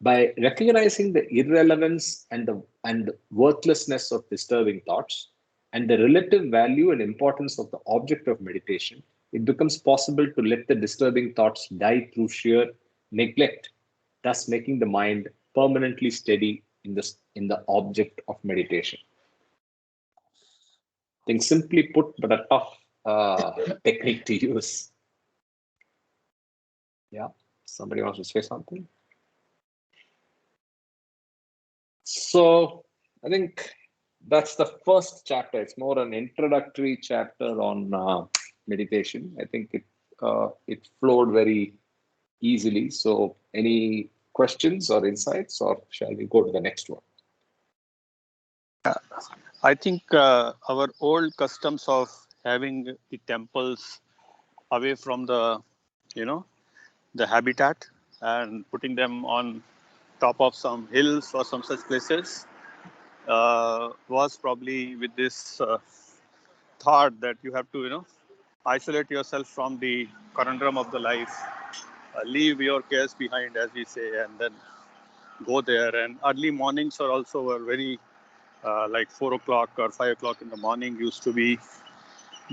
S1: By recognizing the irrelevance and the worthlessness of disturbing thoughts and the relative value and importance of the object of meditation, it becomes possible to let the disturbing thoughts die through sheer neglect, thus making the mind permanently steady in the object of meditation. I think simply put, but a tough technique to use. Yeah, somebody wants to say something? So I think that's the first chapter. It's more an introductory chapter on meditation. I think it flowed very easily. So any questions or insights, or shall we go to the next one?
S7: I think our old customs of having the temples away from the habitat and putting them on top of some hills or some such places was probably with this thought that you have to isolate yourself from the conundrum of the life, leave your cares behind, as we say, and then go there. And early mornings are also were very like 4 o'clock or 5 o'clock in the morning used to be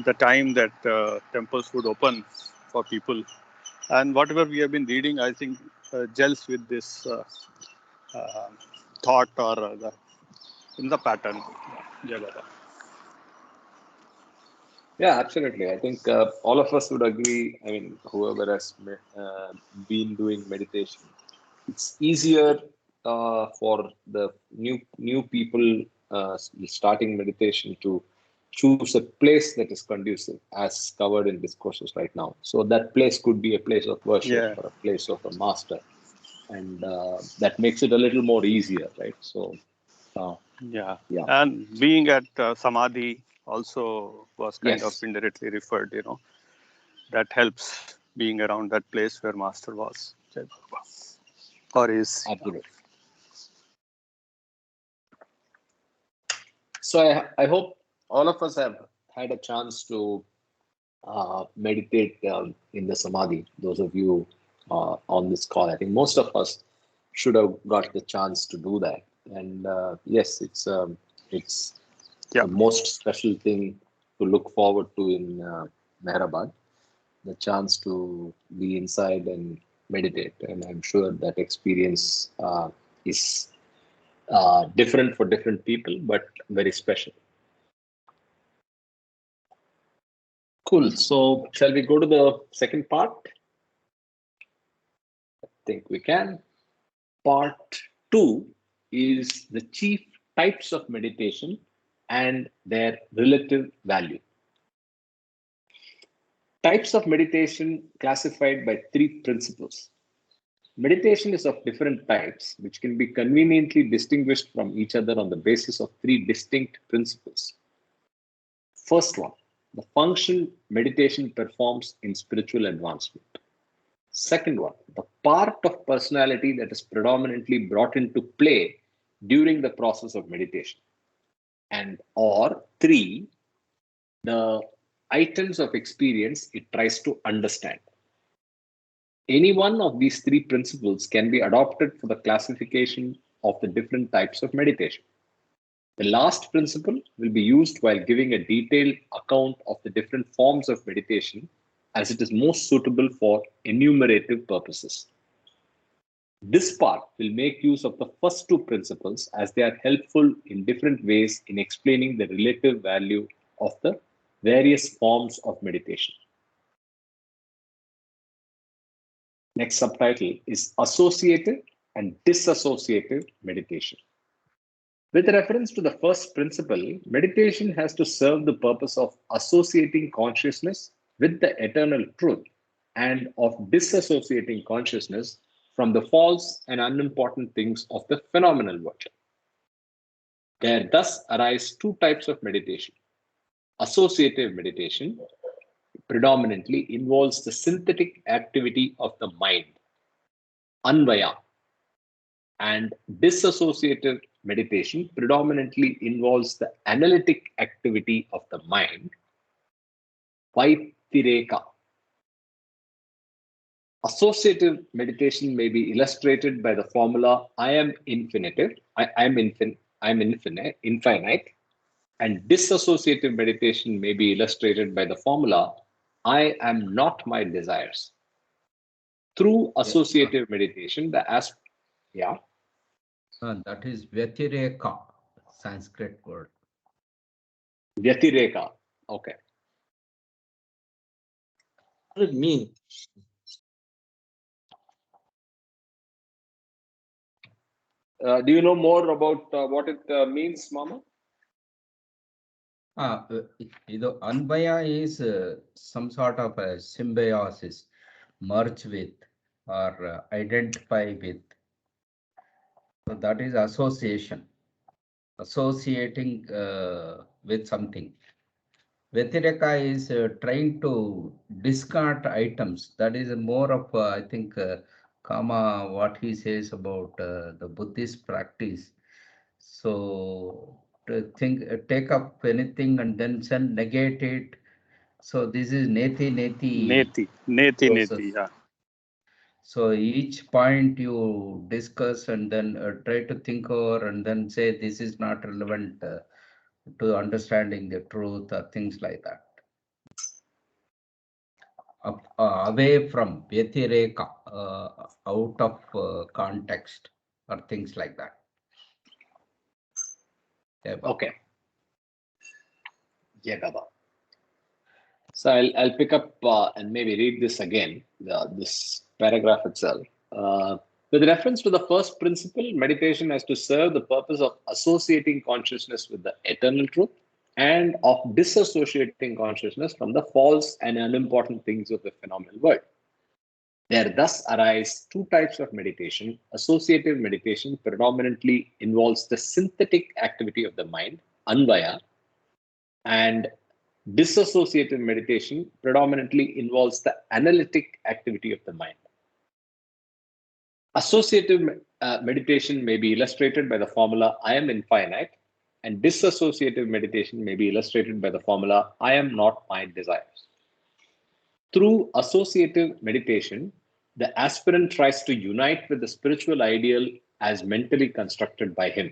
S7: the time that temples would open for people. And whatever we have been reading, I think gels with this thought or in the pattern. Yeah, Baba.
S1: Yeah, absolutely. I think all of us would agree. I mean, whoever has been doing meditation, it's easier for the new people starting meditation to choose a place that is conducive, as covered in discourses right now. So that place could be a place of worship
S7: Yeah,
S1: or a place of a master, and that makes it a little more easier, right? So, uh,
S7: yeah.
S1: yeah,
S7: And being at Samadhi also was kind of
S1: yes,
S7: indirectly referred, that helps being around that place where Master was. Jai Baba. Or is.
S1: absolutely. So I hope all of us have had a chance to meditate in the samadhi. Those of you on this call, I think most of us should have got the chance to do that. And yes, it's
S7: Yeah,
S1: the most special thing to look forward to in Mehrabad, the chance to be inside and meditate. And I'm sure that experience is different for different people, but very special. Cool. So, shall we go to the second part? I think we can. Part two is the chief types of meditation and their relative value. Types of meditation classified by three principles. Meditation is of different types, which can be conveniently distinguished from each other on the basis of three distinct principles. First one, the function meditation performs in spiritual advancement. Second one, the part of personality that is predominantly brought into play during the process of meditation. And or three, the items of experience it tries to understand. Any one of these three principles can be adopted for the classification of the different types of meditation. The last principle will be used while giving a detailed account of the different forms of meditation as it is most suitable for enumerative purposes. This part will make use of the first two principles as they are helpful in different ways in explaining the relative value of the various forms of meditation. Next subtitle is Associative and Disassociative Meditation. With reference to the first principle, meditation has to serve the purpose of associating consciousness with the eternal truth and of disassociating consciousness from the false and unimportant things of the phenomenal world. There thus arise two types of meditation. Associative meditation predominantly involves the synthetic activity of the mind, anvaya, and disassociative meditation predominantly involves the analytic activity of the mind, vaitireka. Associative meditation may be illustrated by the formula I am infinite, infinite, and disassociative meditation may be illustrated by the formula I am not my desires. Through
S2: Yeah,
S1: associative meditation, yeah,
S2: that is Vyatireka, Sanskrit word.
S1: vyatireka. Okay.
S3: What does it mean?
S1: Do you know more about what it means, Mama?
S2: Anvaya is some sort of a symbiosis, merge with or identify with. So that is association, associating with something. Vyatireka is trying to discard items. That is more of, I think, Kama, what he says about the Buddhist practice. So to think, take up anything and then negate it. So this is neti
S7: Neti,
S2: process.
S7: yeah.
S2: So each point you discuss and then try to think over and then say this is not relevant to understanding the truth or things like that. Away from Vyatireka, out of context or things like that.
S1: Okay. Yeah, Baba. So I'll pick up and maybe read this again, this paragraph itself. With reference to the first principle, meditation has to serve the purpose of associating consciousness with the eternal truth and of disassociating consciousness from the false and unimportant things of the phenomenal world. There thus arise two types of meditation. Associative meditation predominantly involves the synthetic activity of the mind, anvaya, and dissociative meditation predominantly involves the analytic activity of the mind. Associative meditation may be illustrated by the formula I am infinite, and dissociative meditation may be illustrated by the formula I am not my desires. Through associative meditation, the aspirant tries to unite with the spiritual ideal as mentally constructed by him.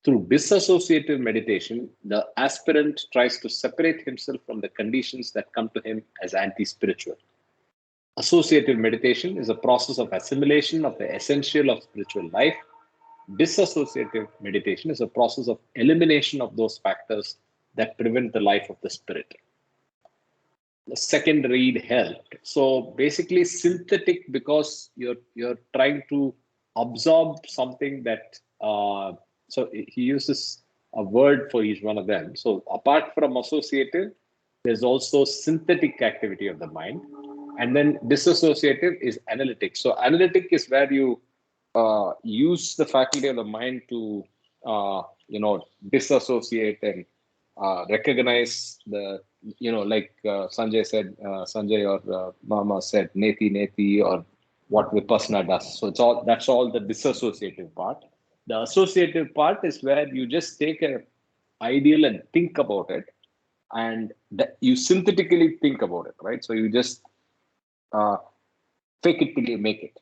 S1: Through disassociative meditation, the aspirant tries to separate himself from the conditions that come to him as anti-spiritual. Associative meditation is a process of assimilation of the essential of spiritual life. Disassociative meditation is a process of elimination of those factors that prevent the life of the spirit. The second read helped. So basically synthetic, because you're trying to absorb something that so he uses a word for each one of them. So apart from associative, there's also synthetic activity of the mind. And then disassociative is analytic. So analytic is where you use the faculty of the mind to disassociate and recognize the, like Sanjay said, Sanjay or Mama said, neti neti, or what Vipassana does. So that's all the disassociative part. The associative part is where you just take an ideal and think about it, and you synthetically think about it, right? So you just fake it till you make it.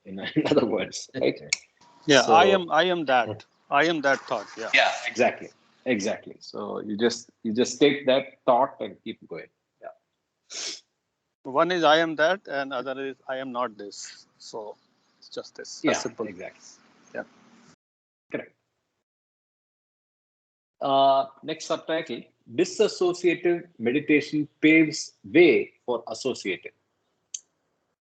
S1: In other words, right?
S7: Yeah,
S1: So,
S7: I am that. I am that thought. Yeah.
S1: Yeah, exactly. So you just take that thought and keep going. Yeah.
S7: One is I am that, and other is I am not this. So it's just this.
S1: Yeah,
S7: That's simple.
S1: exactly. Yeah. Correct. Next subtitle: Disassociative meditation paves way for associative.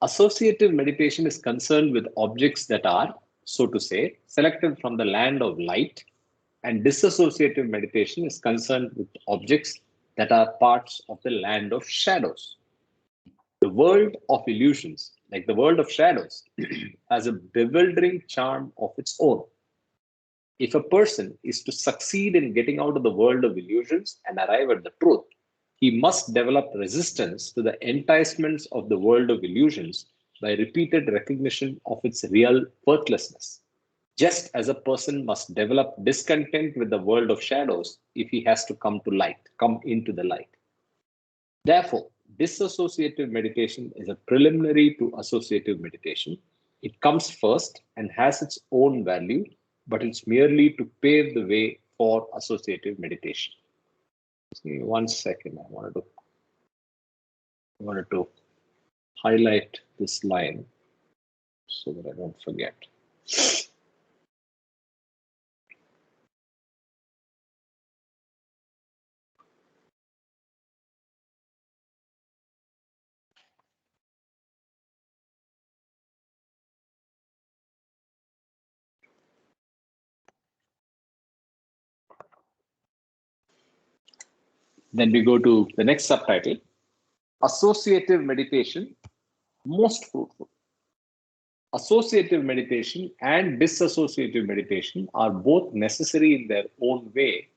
S1: Associative meditation is concerned with objects that are, so to say, selected from the land of light, and disassociative meditation is concerned with objects that are parts of the land of shadows. The world of illusions, like the world of shadows, has a bewildering charm of its own. If a person is to succeed in getting out of the world of illusions and arrive at the truth, he must develop resistance to the enticements of the world of illusions by repeated recognition of its real worthlessness. Just as a person must develop discontent with the world of shadows if he has to come into the light. Therefore, disassociative meditation is a preliminary to associative meditation. It comes first and has its own value, but it's merely to pave the way for associative meditation. Just give me 1 second. I wanted to highlight this line so that I don't forget. Then we go to the next subtitle: Associative meditation, most fruitful. Associative meditation and disassociative meditation are both necessary in their own way,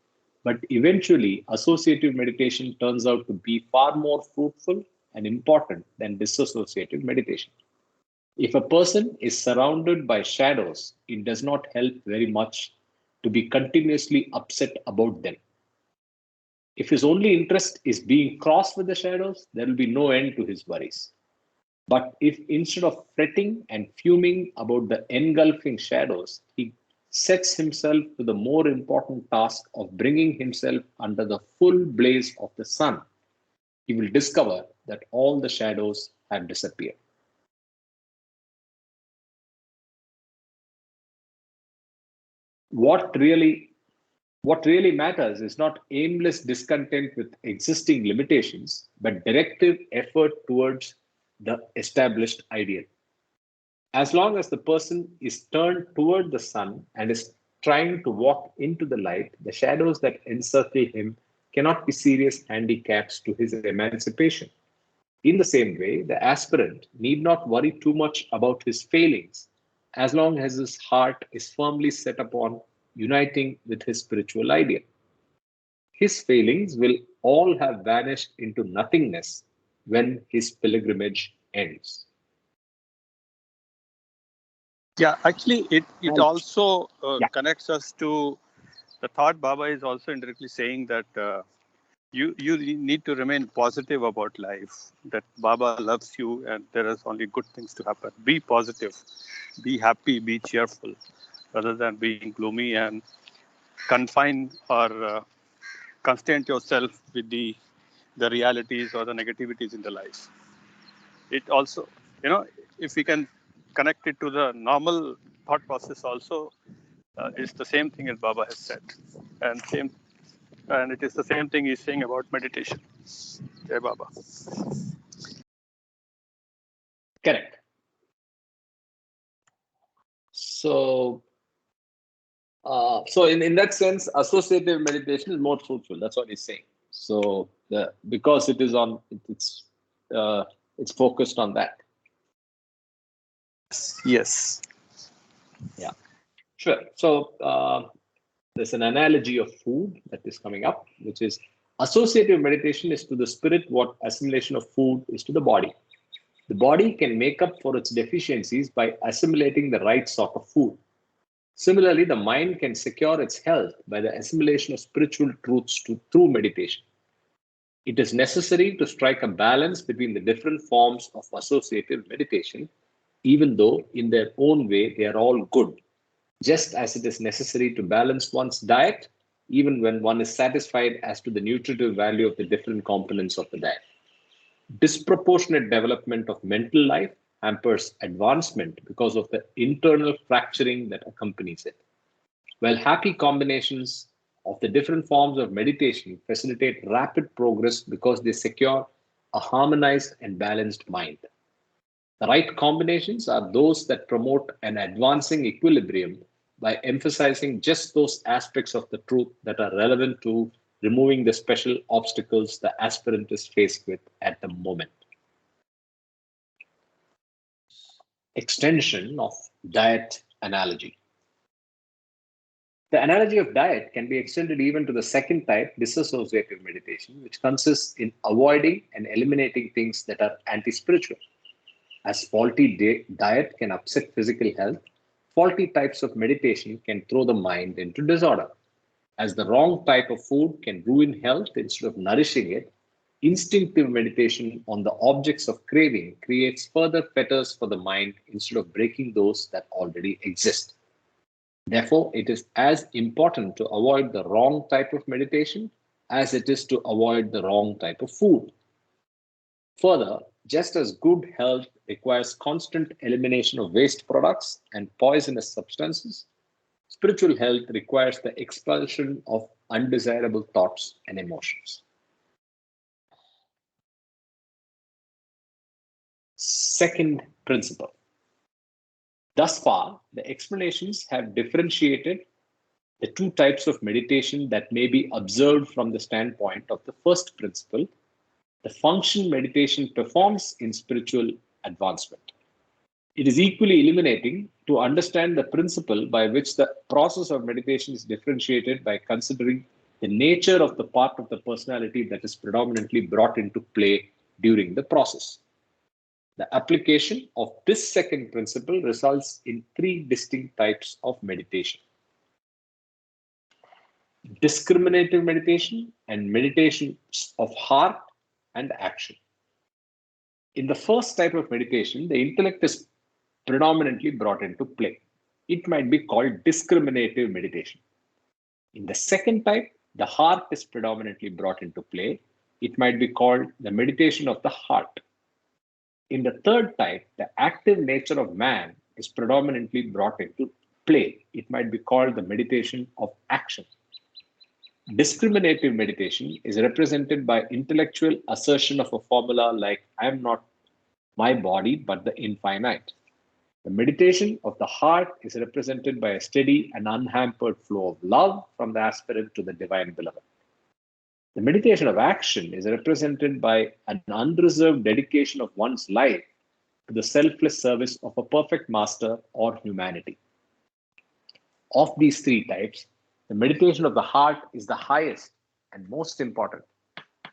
S1: but eventually associative meditation turns out to be far more fruitful and important than disassociative meditation. If a person is surrounded by shadows, it does not help very much to be continuously upset about them. If his only interest is being crossed with the shadows, there will be no end to his worries. But if instead of fretting and fuming about the engulfing shadows, he sets himself to the more important task of bringing himself under the full blaze of the sun, he will discover that all the shadows have disappeared. What really What really matters is not aimless discontent with existing limitations, but directive effort towards the established ideal. As long as the person is turned toward the sun and is trying to walk into the light, the shadows that encircle him cannot be serious handicaps to his emancipation. In the same way, the aspirant need not worry too much about his failings as long as his heart is firmly set upon uniting with his spiritual ideal. His failings will all have vanished into nothingness when his pilgrimage ends.
S7: Yeah, actually, it
S1: And
S7: also
S1: yeah,
S7: connects us to the thought. Baba is also indirectly saying that you need to remain positive about life. That Baba loves you, and there is only good things to happen. Be positive, be happy, be cheerful, rather than being gloomy and confine or constrain yourself with the realities or the negativities in the life. It also, if we can connect it to the normal thought process also, it's the same thing as Baba has said, and it is the same thing he's saying about meditation. Jai Baba.
S1: correct. So, in that sense, associative meditation is more fruitful. That's what he's saying. So, because it is on, uh, it's focused on that.
S7: Yes.
S1: Yeah, sure. So, there's an analogy of food that is coming up, which is associative meditation is to the spirit what assimilation of food is to the body. The body can make up for its deficiencies by assimilating the right sort of food. Similarly, the mind can secure its health by the assimilation of spiritual truths through meditation. It is necessary to strike a balance between the different forms of associative meditation, even though in their own way they are all good, just as it is necessary to balance one's diet, even when one is satisfied as to the nutritive value of the different components of the diet. Disproportionate development of mental life hampers advancement because of the internal fracturing that accompanies it, while happy combinations of the different forms of meditation facilitate rapid progress because they secure a harmonized and balanced mind. The right combinations are those that promote an advancing equilibrium by emphasizing just those aspects of the truth that are relevant to removing the special obstacles the aspirant is faced with at the moment. Extension of diet analogy. The analogy of diet can be extended even to the second type, disassociative meditation, which consists in avoiding and eliminating things that are anti spiritual. As faulty diet can upset physical health, faulty types of meditation can throw the mind into disorder. As the wrong type of food can ruin health instead of nourishing it, instinctive meditation on the objects of craving creates further fetters for the mind instead of breaking those that already exist. Therefore, it is as important to avoid the wrong type of meditation as it is to avoid the wrong type of food. Further, just as good health requires constant elimination of waste products and poisonous substances, spiritual health requires the expulsion of undesirable thoughts and emotions. Second principle. Thus far, the explanations have differentiated the two types of meditation that may be observed from the standpoint of the first principle, the function meditation performs in spiritual advancement. It is equally illuminating to understand the principle by which the process of meditation is differentiated by considering the nature of the part of the personality that is predominantly brought into play during the process. The application of this second principle results in three distinct types of meditation: discriminative meditation and meditations of heart and action. In the first type of meditation, the intellect is predominantly brought into play. It might be called discriminative meditation. In the second type, the heart is predominantly brought into play. It might be called the meditation of the heart. In the third type, the active nature of man is predominantly brought into play. It might be called the meditation of action. Discriminative meditation is represented by intellectual assertion of a formula like I am not my body but the infinite. The meditation of the heart is represented by a steady and unhampered flow of love from the aspirant to the divine beloved. The meditation of action is represented by an unreserved dedication of one's life to the selfless service of a perfect master or humanity. Of these three types, the meditation of the heart is the highest and most important,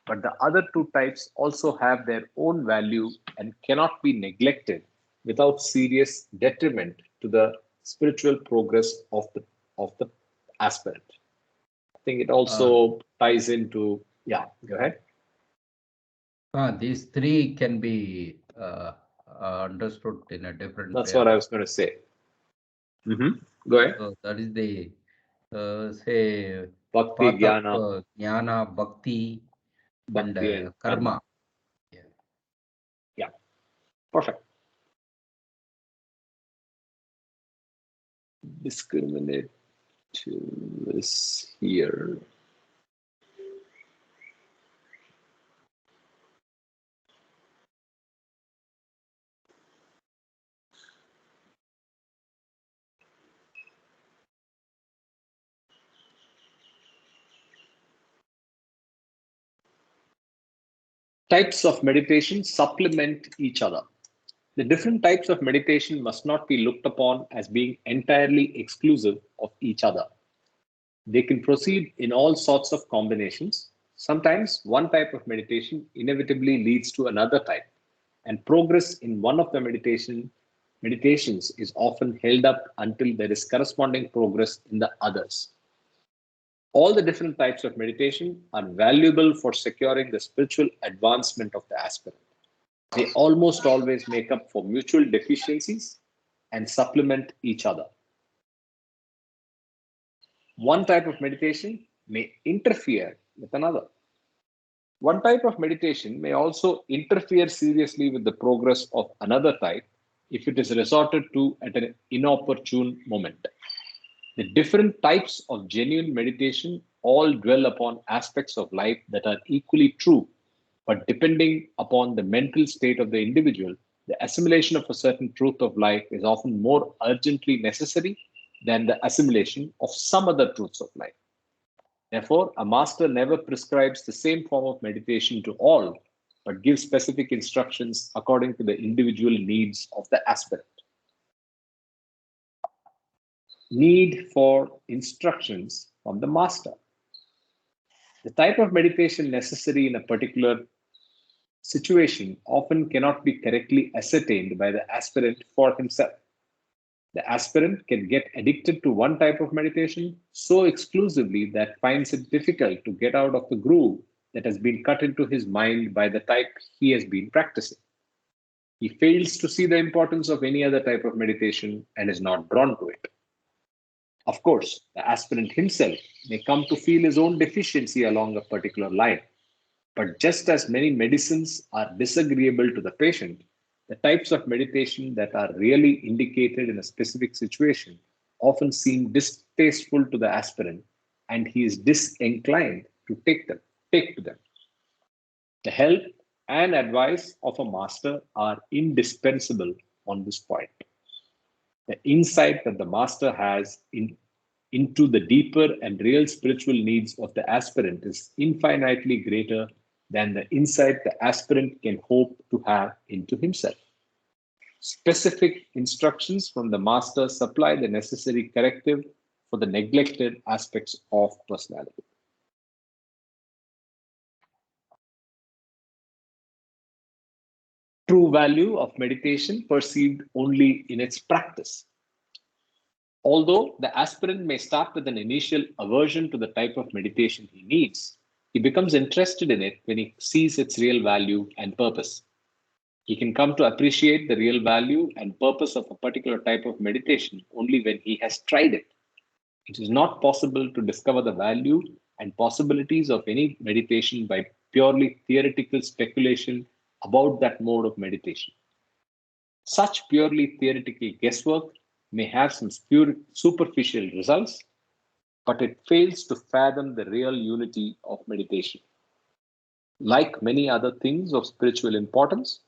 S1: but the other two types also have their own value and cannot be neglected without serious detriment to the spiritual progress of the aspirant. I think it also ties into, yeah, go ahead.
S2: These three can be understood in a different
S1: That's
S2: way.
S1: what I was going to say. Go ahead.
S2: So that is the say
S1: Bhakti,
S2: path
S1: jnana,
S2: of jnana, bhakti,
S1: bhakti,
S2: and
S1: and
S2: karma. Yeah.
S1: Yeah, perfect. Discriminate is here. Types of meditation supplement each other. The different types of meditation must not be looked upon as being entirely exclusive of each other. They can proceed in all sorts of combinations. Sometimes one type of meditation inevitably leads to another type, and progress in one of the meditations is often held up until there is corresponding progress in the others. All the different types of meditation are valuable for securing the spiritual advancement of the aspirant. They almost always make up for mutual deficiencies and supplement each other. One type of meditation may interfere with another. One type of meditation may also interfere seriously with the progress of another type if it is resorted to at an inopportune moment. The different types of genuine meditation all dwell upon aspects of life that are equally true, but depending upon the mental state of the individual, the assimilation of a certain truth of life is often more urgently necessary than the assimilation of some other truths of life. Therefore, a master never prescribes the same form of meditation to all, but gives specific instructions according to the individual needs of the aspirant. Need for instructions from the master. The type of meditation necessary in a particular situation often cannot be correctly ascertained by the aspirant for himself. The aspirant can get addicted to one type of meditation so exclusively that finds it difficult to get out of the groove that has been cut into his mind by the type he has been practicing. He fails to see the importance of any other type of meditation and is not drawn to it. Of course, the aspirant himself may come to feel his own deficiency along a particular line. But just as many medicines are disagreeable to the patient, the types of meditation that are really indicated in a specific situation often seem distasteful to the aspirant, and he is disinclined to take to them. The help and advice of a master are indispensable on this point. The insight that the master has into the deeper and real spiritual needs of the aspirant is infinitely greater than the insight the aspirant can hope to have into himself. Specific instructions from the master supply the necessary corrective for the neglected aspects of personality. True value of meditation perceived only in its practice. Although the aspirant may start with an initial aversion to the type of meditation he needs, he becomes interested in it when he sees its real value and purpose. He can come to appreciate the real value and purpose of a particular type of meditation only when he has tried it. It is not possible to discover the value and possibilities of any meditation by purely theoretical speculation about that mode of meditation. Such purely theoretical guesswork may have some superficial results, but it fails to fathom the real unity of meditation. Like many other things of spiritual importance,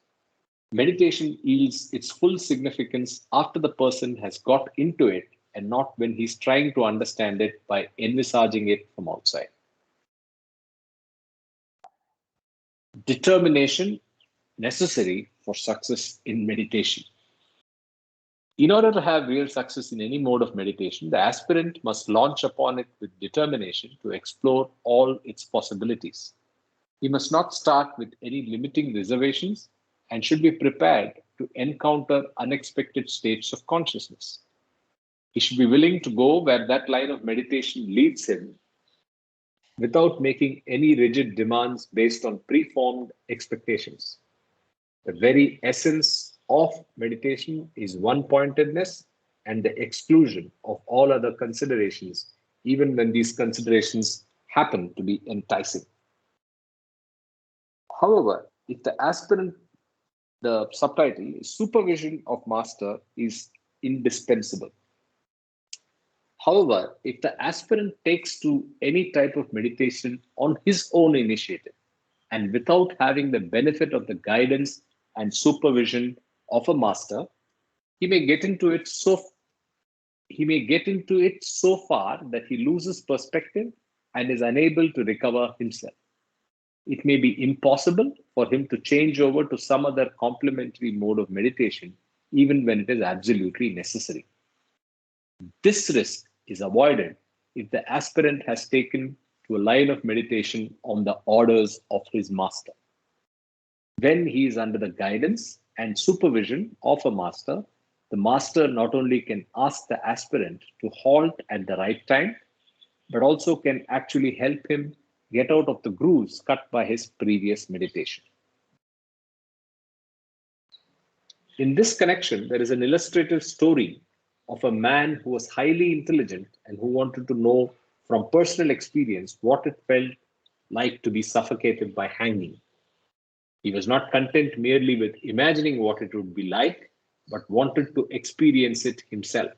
S1: meditation yields its full significance after the person has got into it and not when he's trying to understand it by envisaging it from outside. Determination necessary for success in meditation. In order to have real success in any mode of meditation, the aspirant must launch upon it with determination to explore all its possibilities. He must not start with any limiting reservations and should be prepared to encounter unexpected states of consciousness. He should be willing to go where that line of meditation leads him without making any rigid demands based on preformed expectations. The very essence of meditation is one pointedness and the exclusion of all other considerations, even when these considerations happen to be enticing. However, if the aspirant, the subtitle is Supervision of Master is indispensable. However, if the aspirant takes to any type of meditation on his own initiative and without having the benefit of the guidance and supervision of a master, he may get into it so far that he loses perspective and is unable to recover himself. It may be impossible for him to change over to some other complementary mode of meditation, even when it is absolutely necessary. This risk is avoided if the aspirant has taken to a line of meditation on the orders of his master. When he is under the guidance and supervision of a master, the master not only can ask the aspirant to halt at the right time, but also can actually help him get out of the grooves cut by his previous meditation. In this connection, there is an illustrative story of a man who was highly intelligent and who wanted to know from personal experience what it felt like to be suffocated by hanging. He was not content merely with imagining what it would be like, but wanted to experience it himself.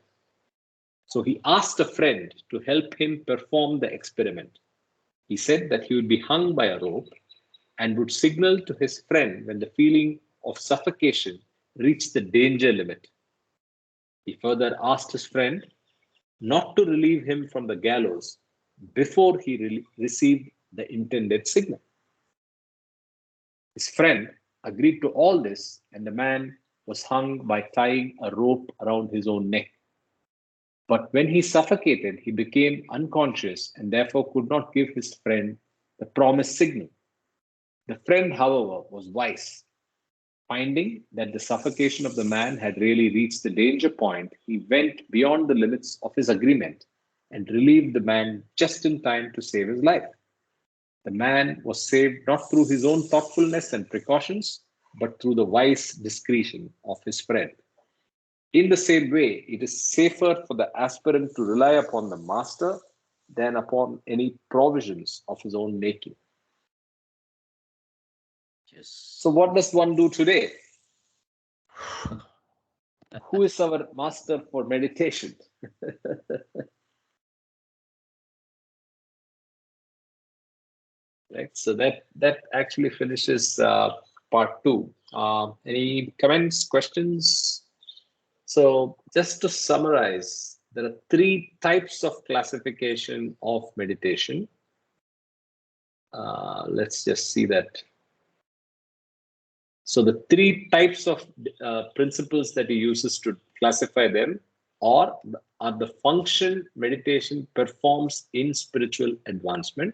S1: So he asked a friend to help him perform the experiment. He said that he would be hung by a rope and would signal to his friend when the feeling of suffocation reached the danger limit. He further asked his friend not to relieve him from the gallows before he received the intended signal. His friend agreed to all this, and the man was hung by tying a rope around his own neck. But when he suffocated, he became unconscious and therefore could not give his friend the promised signal. The friend, however, was wise. Finding that the suffocation of the man had really reached the danger point, he went beyond the limits of his agreement and relieved the man just in time to save his life. The man was saved not through his own thoughtfulness and precautions, but through the wise discretion of his friend. In the same way, it is safer for the aspirant to rely upon the master than upon any provisions of his own making.
S2: Yes.
S1: So, what does one do today? Who is our master for meditation? Right. So that actually finishes part two. Any comments, questions? So just to summarize, there are three types of classification of meditation. Let's just see that. So the three types of principles that he uses to classify them are the function meditation performs in spiritual advancement,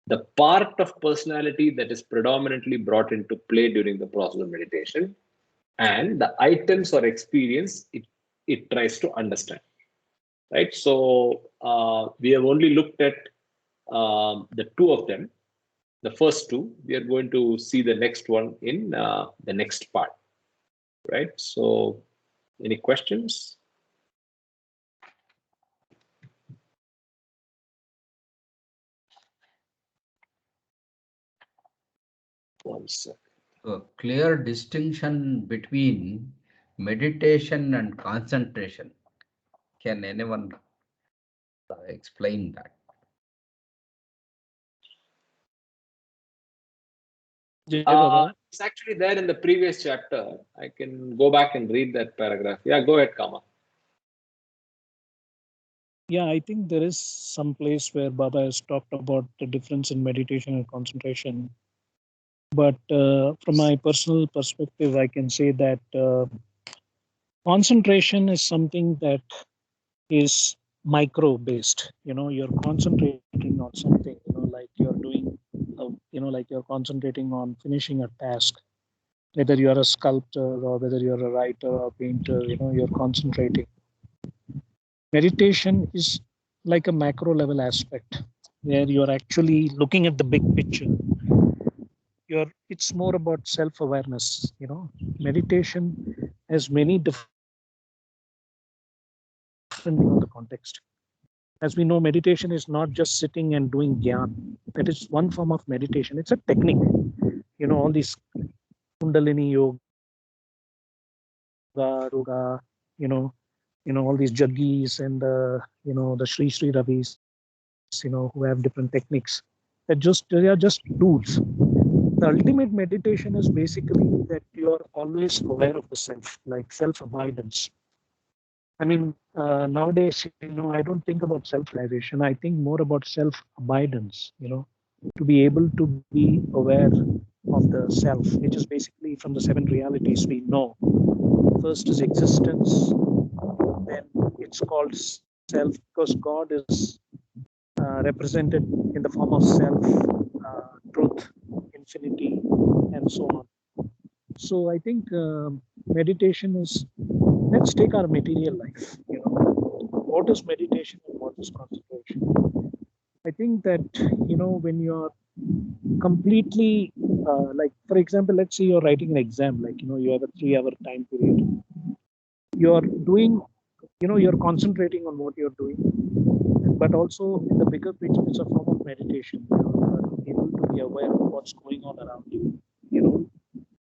S1: the part of personality that is predominantly brought into play during the process of meditation, and the items or experience it tries to understand. Right. So we have only looked at the two of them, the first two. We are going to see the next one in the next part. Right. So any questions? One second.
S2: A clear distinction between meditation and concentration. Can anyone explain that.
S8: Jai Baba.
S1: It's actually there in the previous chapter. I can go back and read that paragraph. Yeah, go ahead, Kama.
S8: Yeah, I think there is some place where Baba has talked about the difference in meditation and concentration. But from my personal perspective, I can say that concentration is something that is micro based. You're concentrating on something, like you're doing, like you're concentrating on finishing a task. Whether you're a sculptor or whether you're a writer or painter, you're concentrating. Meditation is like a macro level aspect where you're actually looking at the big picture. It's more about self awareness. Meditation has many different the context. As we know, meditation is not just sitting and doing gyan. That is one form of meditation. It's a technique. All these kundalini yoga, yoga, all these jaggis and the Sri Sri Ravis, who have different techniques. They are just tools. The ultimate meditation is basically that you are always aware of the self, like self abidance. I mean, nowadays, I don't think about self-realization. I think more about self-abidance, to be able to be aware of the self, which is basically from the seven realities we know. First is existence, then it's called self because God is represented in the form of self, truth, infinity, and so on. So I think meditation is, let's take our material life. What is meditation and what is concentration? I think that when you're completely like, for example, let's say you're writing an exam, like you have a 3 hour time period. You're doing, you're concentrating on what you're doing, but also in the bigger picture, it's a form of meditation. You're able to be aware of what's going on around you. You know,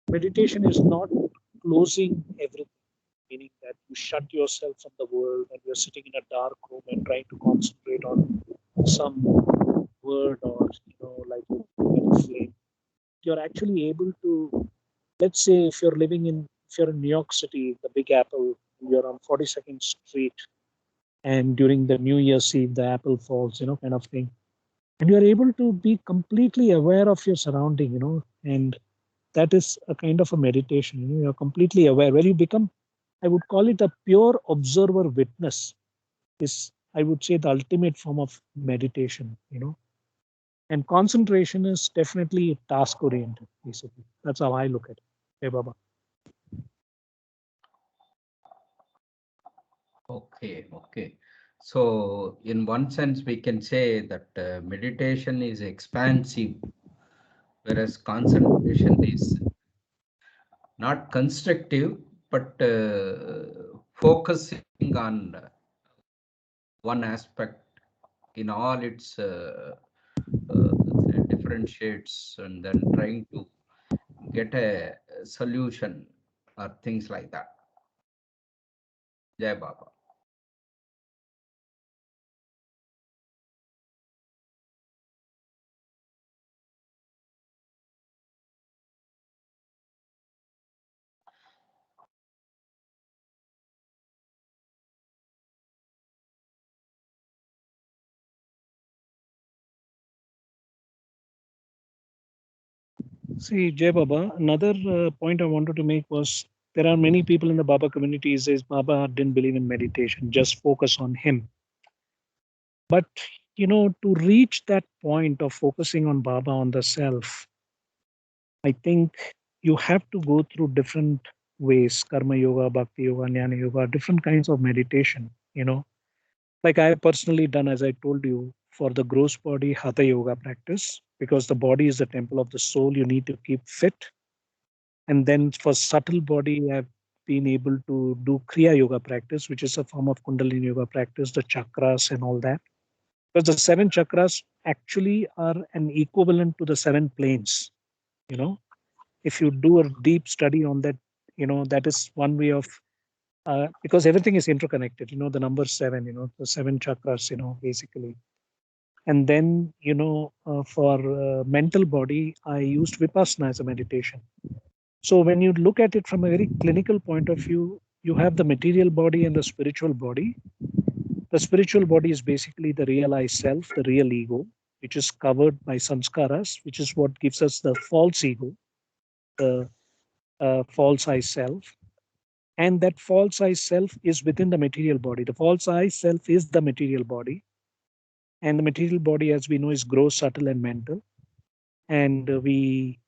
S8: meditation is not closing everything, meaning that you shut yourself from the world and you're sitting in a dark room and trying to concentrate on some word, or like looking at a flame. You're actually able to, let's say, if you're in New York City, the Big Apple, you're on 42nd Street, and during the New Year's Eve, the apple falls, kind of thing. And you're able to be completely aware of your surrounding, and that is a kind of a meditation. You're completely aware, where you become, I would call it a pure observer witness, is, I would say, the ultimate form of meditation. And concentration is definitely task oriented, basically. That's how I look at it. Hey, Baba.
S2: Okay. So, in one sense, we can say that meditation is expansive, whereas concentration is not constructive, but focusing on one aspect in all its different shades, and then trying to get a solution or things like that. Jai Baba.
S8: See, Jay Baba, another point I wanted to make was there are many people in the Baba community says Baba didn't believe in meditation, just focus on him. But to reach that point of focusing on Baba, on the self, I think you have to go through different ways: karma yoga, bhakti yoga, jnana yoga, different kinds of meditation. Like I have personally done, as I told you, for the gross body, hatha yoga practice, because the body is the temple of the soul. You need to keep fit. And then for subtle body, I've been able to do Kriya Yoga practice, which is a form of Kundalini Yoga practice, the chakras and all that. Because the seven chakras actually are an equivalent to the seven planes. You know, if you do a deep study on that, that is one way of because everything is interconnected. The number seven, the seven chakras, basically. And then, for mental body, I used Vipassana as a meditation. So when you look at it from a very clinical point of view, you have the material body and the spiritual body. The spiritual body is basically the realized self, the real ego, which is covered by samskaras, which is what gives us the false ego, the false I self. And that false I self is within the material body. The false I self is the material body. And the material body, as we know, is gross, subtle, and mental. And we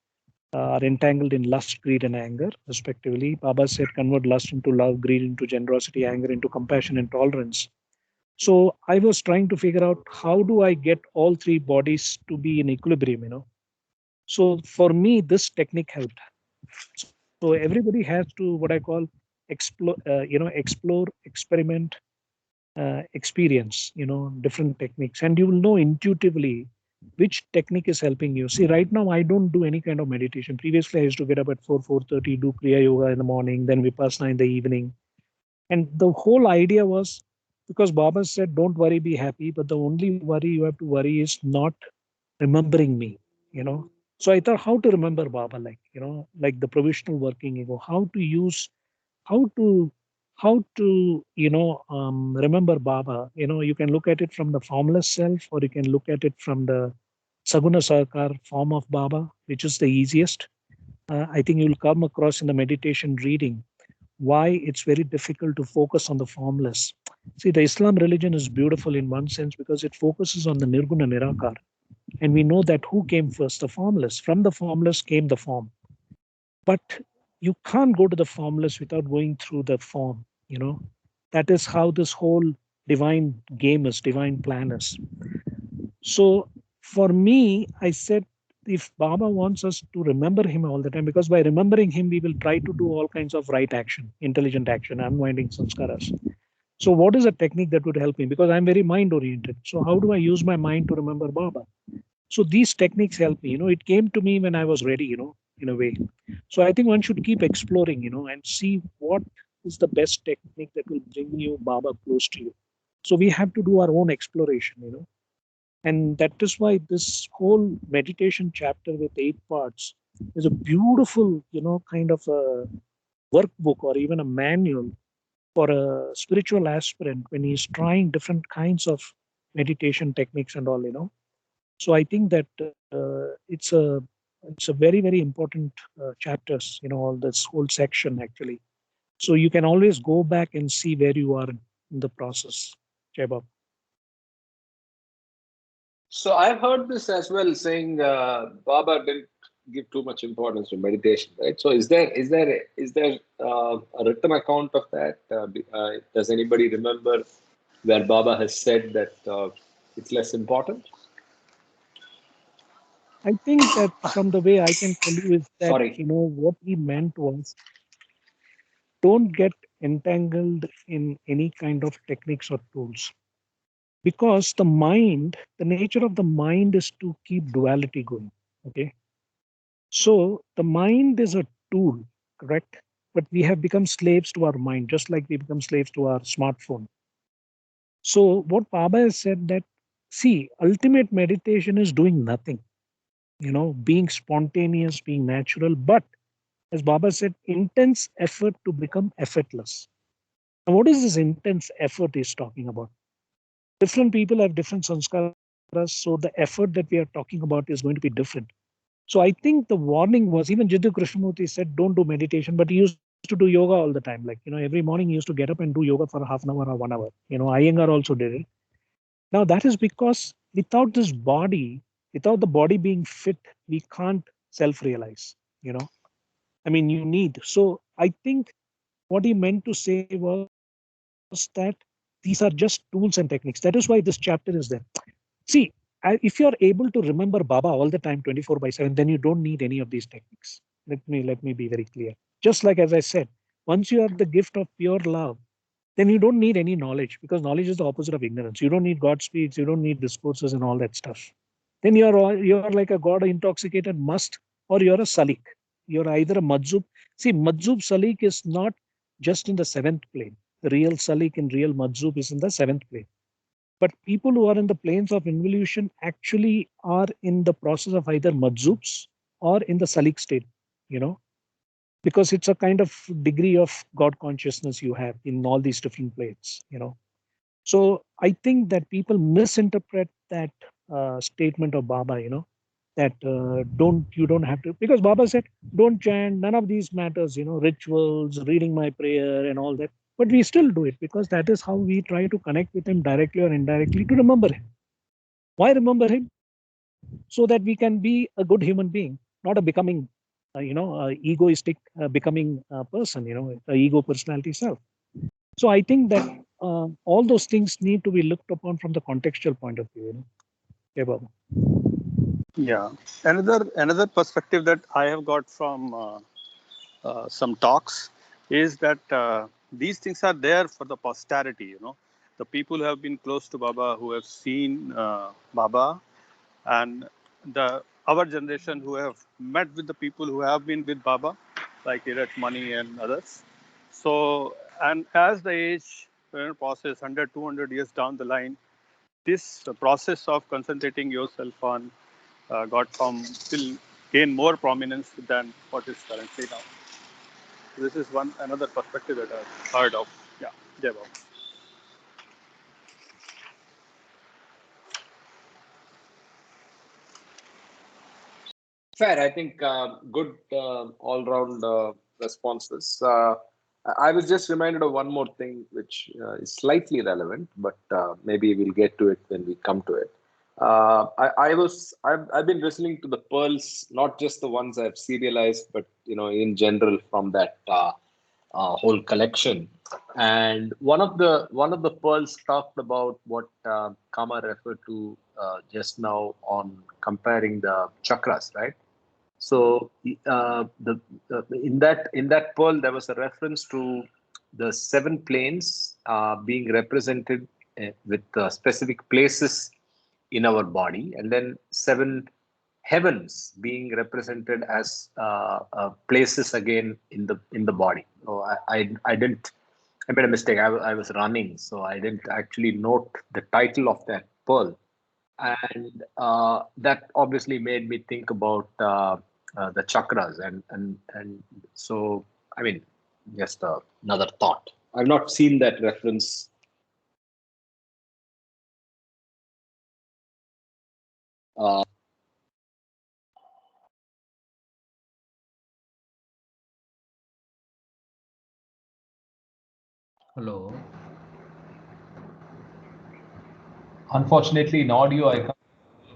S8: are entangled in lust, greed, and anger, respectively. Baba said, convert lust into love, greed into generosity, anger into compassion and tolerance. So I was trying to figure out how do I get all three bodies to be in equilibrium. So for me, this technique helped. So everybody has to what I call explore, experiment, experience, different techniques, and you will know intuitively which technique is helping you. See, right now I don't do any kind of meditation. Previously, I used to get up at 4:30, do Kriya Yoga in the morning, then Vipassana in the evening. And the whole idea was because Baba said, don't worry, be happy. But the only worry you have to worry is not remembering me, you know. So I thought how to remember Baba, like the provisional working ego, how to, remember Baba. You can look at it from the formless self, or you can look at it from the Saguna Sarkar form of Baba, which is the easiest. I think you'll come across in the meditation reading why it's very difficult to focus on the formless. See, the Islam religion is beautiful in one sense because it focuses on the Nirguna Nirakar. And we know that who came first? The formless. From the formless came the form. But you can't go to the formless without going through the form. That is how this whole divine game is, divine plan is. So for me, I said, if Baba wants us to remember him all the time, because by remembering him, we will try to do all kinds of right action, intelligent action, unwinding sanskaras. So what is a technique that would help me? Because I'm very mind oriented. So how do I use my mind to remember Baba? So these techniques help me. It came to me when I was ready, in a way. So I think one should keep exploring, and see what is the best technique that will bring you Baba close to you. So we have to do our own exploration. And that is why this whole meditation chapter with 8 parts is a beautiful, kind of a workbook or even a manual for a spiritual aspirant when he's trying different kinds of meditation techniques and all. So I think that it's a very, very important chapters, all this whole section actually. So you can always go back and see where you are in the process. Jai Baba.
S1: So I've heard this as well, saying Baba didn't give too much importance to meditation, right? So is there a written account of that? Does anybody remember where Baba has said that it's less important?
S8: I think that from the way I can tell you is that,
S1: Sorry.
S8: what he meant was don't get entangled in any kind of techniques or tools. Because the nature of the mind is to keep duality going. Okay. So the mind is a tool, correct? But we have become slaves to our mind, just like we become slaves to our smartphone. So what Baba has said that, see, ultimate meditation is doing nothing, being spontaneous, being natural, but as Baba said, intense effort to become effortless. And what is this intense effort he's talking about? Different people have different sanskaras, so the effort that we are talking about is going to be different. So I think the warning was even Jiddu Krishnamurti said, don't do meditation, but he used to do yoga all the time. Like, every morning he used to get up and do yoga for half an hour or 1 hour. Iyengar also did it. Now that is because without this body, without the body being fit, we can't self-realize, you know. I mean, you need. So I think what he meant to say was that these are just tools and techniques. That is why this chapter is there. See, if you're able to remember Baba all the time, 24/7, then you don't need any of these techniques. Let me be very clear. Just like as I said, once you have the gift of pure love, then you don't need any knowledge because knowledge is the opposite of ignorance. You don't need God speaks, you don't need discourses and all that stuff. Then you're like a God intoxicated must, or you're a salik. You're either a madzub. See, madzub salik is not just in the 7th plane. The real Salik and real Majzub is in the 7th plane. But people who are in the planes of involution actually are in the process of either Majzubs or in the Salik state, you know, because it's a kind of degree of God consciousness you have in all these different planes, you know. So I think that people misinterpret that statement of Baba, you know, that you don't have to, because Baba said, don't chant, none of these matters, you know, rituals, reading my prayer and all that. But we still do it because that is how we try to connect with him directly or indirectly to remember him. Why remember him? So that we can be a good human being, not a becoming, egoistic, becoming person, you know, a ego personality self. So I think that all those things need to be looked upon from the contextual point of view. You know? Yeah, Baba.
S7: Yeah. Another perspective that I have got from some talks is that these things are there for the posterity. You know, the people who have been close to Baba, who have seen Baba, and our generation who have met with the people who have been with Baba, like Iraj Mani and others. So, and as the age passes 100, 200 years down the line, this process of concentrating yourself on God form will gain more prominence than what is currently now. This is another perspective that I've heard of. Yeah, Jai Baba.
S1: Fair. I think good all-round responses. I was just reminded of one more thing, which is slightly relevant, but maybe we'll get to it when we come to it. I've been listening to the pearls, not just the ones I've serialized, but you know, in general from that whole collection. And one of the pearls talked about what Kama referred to just now on comparing the chakras, right? So in that pearl there was a reference to the 7 planes being represented with specific places in our body, and then 7 heavens being represented as places again in the body. So I didn't. I made a mistake. I was running, so I didn't actually note the title of that pearl, and that obviously made me think about the chakras, and so I mean, just another thought. I've not seen that reference.
S2: Hello.
S9: Unfortunately, in audio, I can't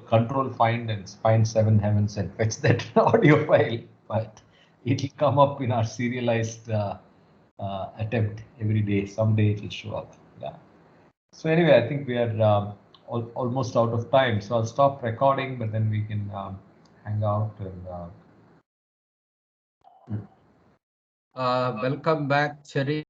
S9: control find and find 7 heavens and fetch that audio file, but it will come up in our serialized attempt every day. Someday it will show up. Yeah. So anyway, I think we are almost out of time. So I'll stop recording, but then we can hang out and.
S2: Welcome back, Cherry.